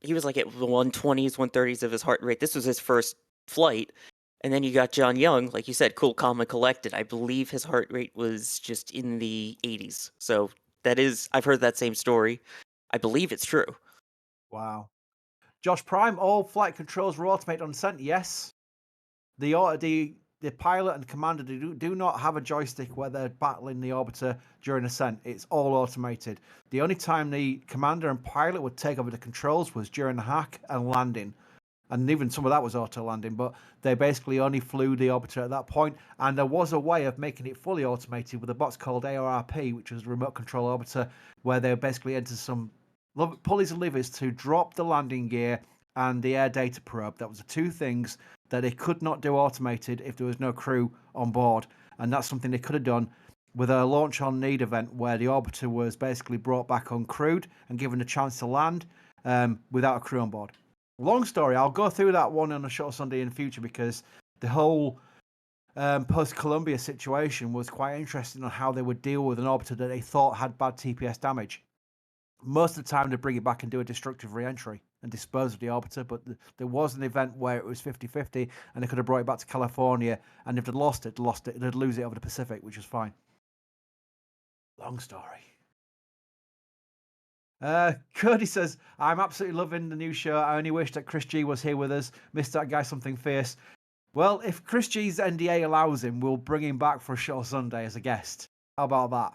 he was like at the 120s, 130s of his heart rate. This was his first flight. And then you got John Young, like you said, cool, calm, and collected. I believe his heart rate was just in the 80s. So I've heard that same story. I believe it's true. Wow. Josh Prime, all flight controls were automated on descent. Yes. The pilot and commander do not have a joystick where they're battling the orbiter during ascent. It's all automated. The only time the commander and pilot would take over the controls was during the hack and landing. And even some of that was auto landing, but they basically only flew the orbiter at that point. And there was a way of making it fully automated with a box called ARP, which was remote control orbiter, where they basically entered some pulleys and levers to drop the landing gear and the air data probe. That was the two things that they could not do automated if there was no crew on board. And that's something they could have done with a launch on need event where the orbiter was basically brought back uncrewed and given a chance to land without a crew on board. Long story. I'll go through that one on a Shuttle Sunday in the future because the whole post-Columbia situation was quite interesting on how they would deal with an orbiter that they thought had bad TPS damage. Most of the time, they bring it back and do a destructive re-entry and dispose of the orbiter, but there was an event where it was 50-50, and they could have brought it back to California, and if they'd lost it, they'd lose it over the Pacific, which was fine. Long story. Cody says, I'm absolutely loving the new show. I only wish that Chris G was here with us. Missed that guy something fierce. Well, if Chris G's NDA allows him, we'll bring him back for a Shuttle Sunday as a guest. How about that?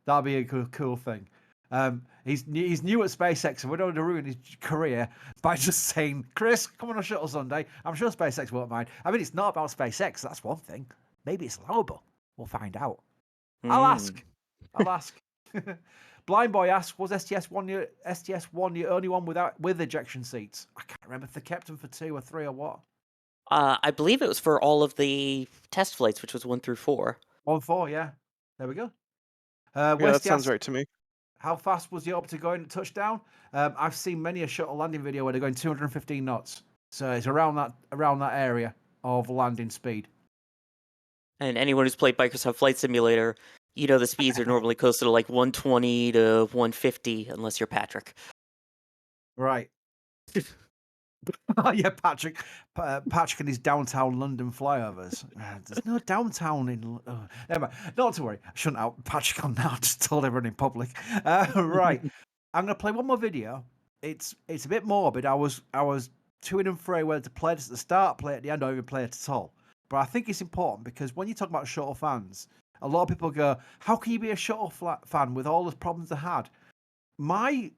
That'd be a cool thing. He's new at SpaceX, and we don't want to ruin his career by just saying, Chris, come on a Shuttle Sunday. I'm sure SpaceX won't mind. I mean, it's not about SpaceX. That's one thing. Maybe it's allowable. We'll find out. I'll ask. Blind Boy asks, was STS-1 the only one with ejection seats? I can't remember if they kept them for 2 or 3 or what. I believe it was for all of the test flights, which was 1 through 4. 1 4, yeah. There we go. Yeah, that sounds right to me. How fast was the orbiter going at touchdown? I've seen many a shuttle landing video where they're going 215 knots. So it's around that area of landing speed. And anyone who's played Microsoft Flight Simulator, you know the speeds are normally closer to like 120 to 150, unless you're Patrick. Right. Yeah, Patrick and his downtown London flyovers. There's no downtown in... never mind. Not to worry. I shouldn't out Patrick on now. Just told everyone in public. Right. I'm going to play one more video. It's a bit morbid. I was to and fro whether to play this at the start, play it at the end, or even play it at all. But I think it's important because when you talk about shuttle fans, a lot of people go, how can you be a shuttle fan with all the problems they had? My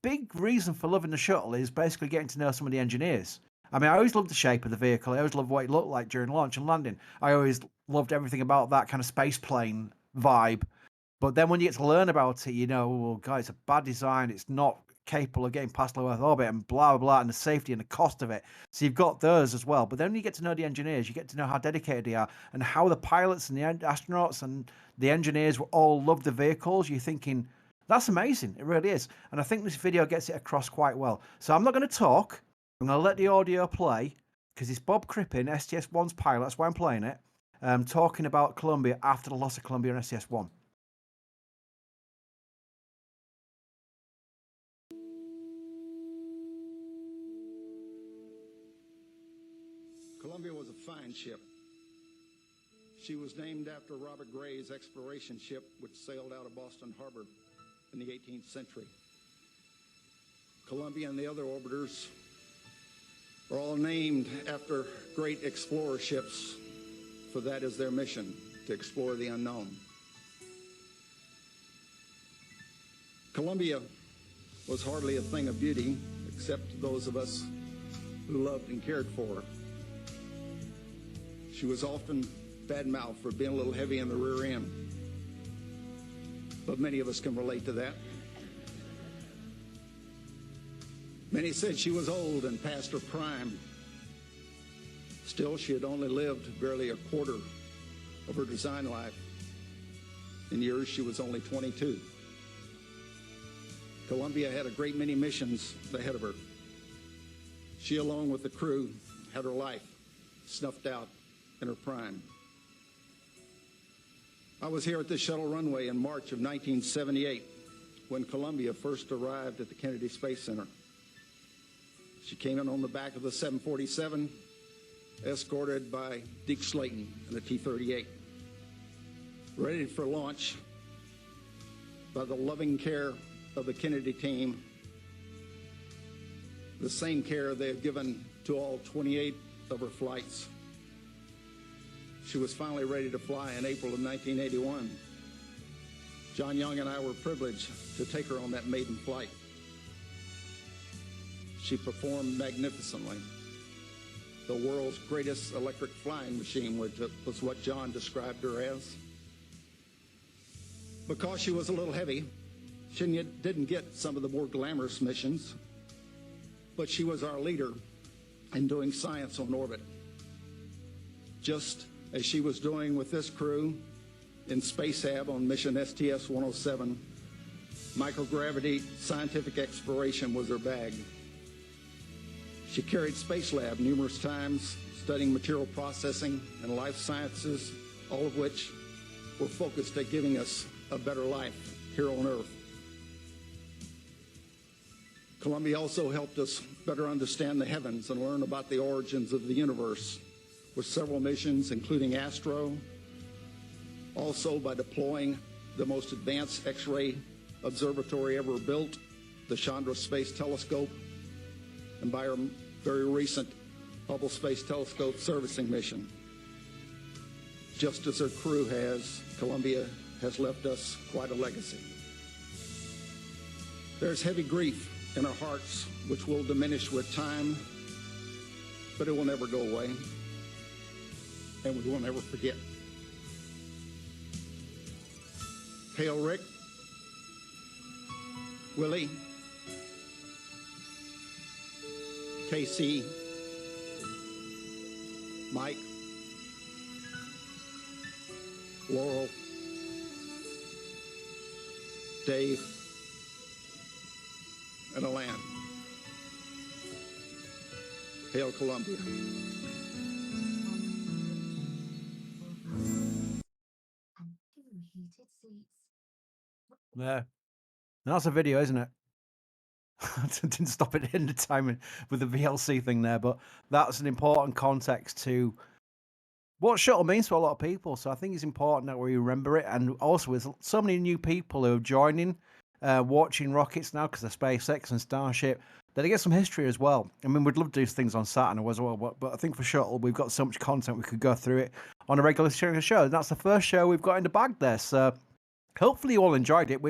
big reason for loving the shuttle is basically getting to know some of the engineers. I mean, I always loved the shape of the vehicle. I always loved what it looked like during launch and landing. I always loved everything about that kind of space plane vibe. But then when you get to learn about it, you know, well, guys, it's a bad design. It's not capable of getting past low Earth orbit and blah, blah, blah, and the safety and the cost of it. So you've got those as well. But then when you get to know the engineers, you get to know how dedicated they are and how the pilots and the astronauts and the engineers all love the vehicles. You're thinking, that's amazing. It really is. And I think this video gets it across quite well. So I'm not going to talk. I'm going to let the audio play because it's Bob Crippen, STS-1's pilot. That's why I'm playing it. Talking about Columbia after the loss of Columbia and STS-1. Columbia was a fine ship. She was named after Robert Gray's exploration ship, which sailed out of Boston Harbor in the 18th century. Columbia and the other orbiters are all named after great explorer ships, for that is their mission, to explore the unknown. Columbia was hardly a thing of beauty, except to those of us who loved and cared for her. She was often bad-mouthed for being a little heavy in the rear end, but many of us can relate to that. Many said she was old and past her prime. Still, she had only lived barely a quarter of her design life. In years, she was only 22. Columbia had a great many missions ahead of her. She, along with the crew, had her life snuffed out in her prime. I was here at the shuttle runway in March of 1978 when Columbia first arrived at the Kennedy Space Center. She came in on the back of the 747, escorted by Deke Slayton in a T-38, ready for launch by the loving care of the Kennedy team, the same care they had given to all 28 of her flights. She was finally ready to fly in April of 1981. John Young and I were privileged to take her on that maiden flight. She performed magnificently. The world's greatest electric flying machine was what John described her as. Because she was a little heavy, she didn't get some of the more glamorous missions, but she was our leader in doing science on orbit, just as she was doing with this crew in Spacehab on mission STS-107. Microgravity scientific exploration was her bag. She carried Space Lab numerous times, studying material processing and life sciences, all of which were focused at giving us a better life here on Earth. Columbia also helped us better understand the heavens and learn about the origins of the universe, with several missions, including Astro, also by deploying the most advanced X-ray observatory ever built, the Chandra Space Telescope, and by our very recent Hubble Space Telescope servicing mission. Just as her crew has, Columbia has left us quite a legacy. There's heavy grief in our hearts, which will diminish with time, but it will never go away, and we will never forget. Hail Rick, Willie, Casey, Mike, Laurel, Dave, and Alan. Hail Columbia. Yeah. That's a video, isn't it? Didn't stop it in the time with the VLC thing there, but that's an important context to what shuttle means to a lot of people. So I think it's important that we remember it. And also, with so many new people who are joining, watching rockets now because of SpaceX and Starship, that they get some history as well. I mean, we'd love to do things on Saturn as well, but I think for shuttle, we've got so much content we could go through it on a regular show. And that's the first show we've got in the bag there. So hopefully you all enjoyed it.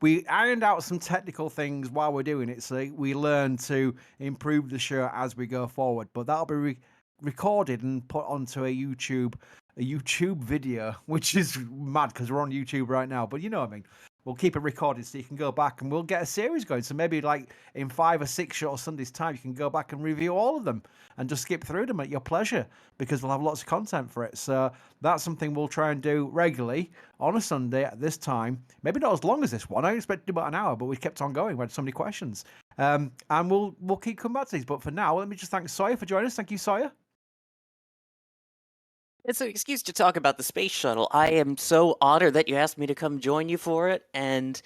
We ironed out some technical things while we're doing it, so we learn to improve the show as we go forward. But that'll be recorded and put onto a YouTube a YouTube video, which is mad because we're on YouTube right now. But you know what I mean. We'll keep it recorded so you can go back and we'll get a series going. So maybe like in 5 or 6 Shuttle Sundays time, you can go back and review all of them and just skip through them at your pleasure because we'll have lots of content for it. So that's something we'll try and do regularly on a Sunday at this time. Maybe not as long as this one. I expect to do about an hour, but we kept on going. We had so many questions. And we'll keep coming back to these. But for now, let me just thank Sawyer for joining us. Thank you, Sawyer. It's an excuse to talk about the space shuttle. I am so honored that you asked me to come join you for it, and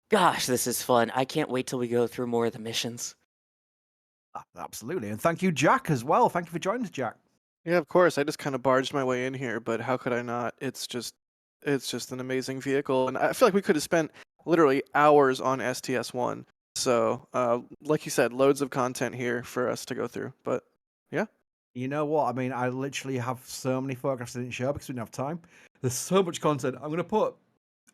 gosh, this is fun. I can't wait till we go through more of the missions. Absolutely. And thank you, Jack, as well. Thank you for joining us, Jack. Yeah, of course. I just kind of barged my way in here, but how could I not? It's just an amazing vehicle, and I feel like we could have spent literally hours on STS-1. So, like you said, loads of content here for us to go through. But yeah. You know what? I mean, I literally have so many photographs I didn't show because we didn't have time. There's so much content. I'm going to put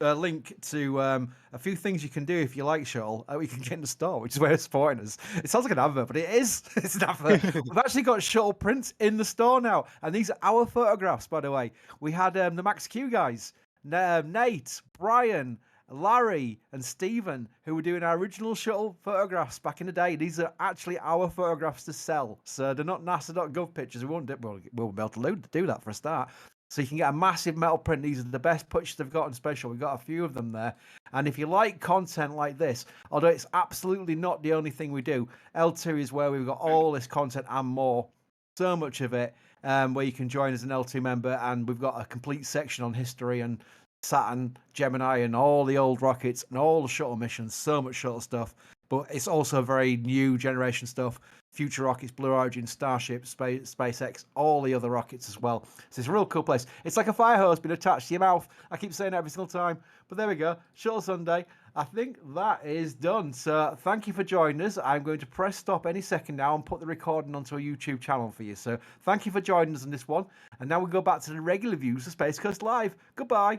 a link to a few things you can do if you like Shuttle. We can get in the store, which is where it's supporting us. It sounds like an advert, but it is. It's an advert. We've actually got Shuttle prints in the store now, and these are our photographs, by the way. We had the Max Q guys, Nate, Brian, Larry and Stephen, who were doing our original shuttle photographs back in the day. These are actually our photographs to sell. So they're not NASA.gov pictures. We won't be able to do that for a start. So you can get a massive metal print. These are the best pictures they've got in special. We've got a few of them there. And if you like content like this, although it's absolutely not the only thing we do, L2 is where we've got all this content and more. So much of it, where you can join as an L2 member. And we've got a complete section on history and Saturn, Gemini, and all the old rockets and all the shuttle missions. So much shuttle stuff. But it's also very new generation stuff. Future rockets, Blue Origin, Starship, SpaceX, all the other rockets as well. So it's a real cool place. It's like a fire hose being attached to your mouth. I keep saying it every single time. But there we go. Shuttle Sunday. I think that is done. So thank you for joining us. I'm going to press stop any second now and put the recording onto a YouTube channel for you. So thank you for joining us on this one. And now we'll go back to the regular views of Space Coast Live. Goodbye.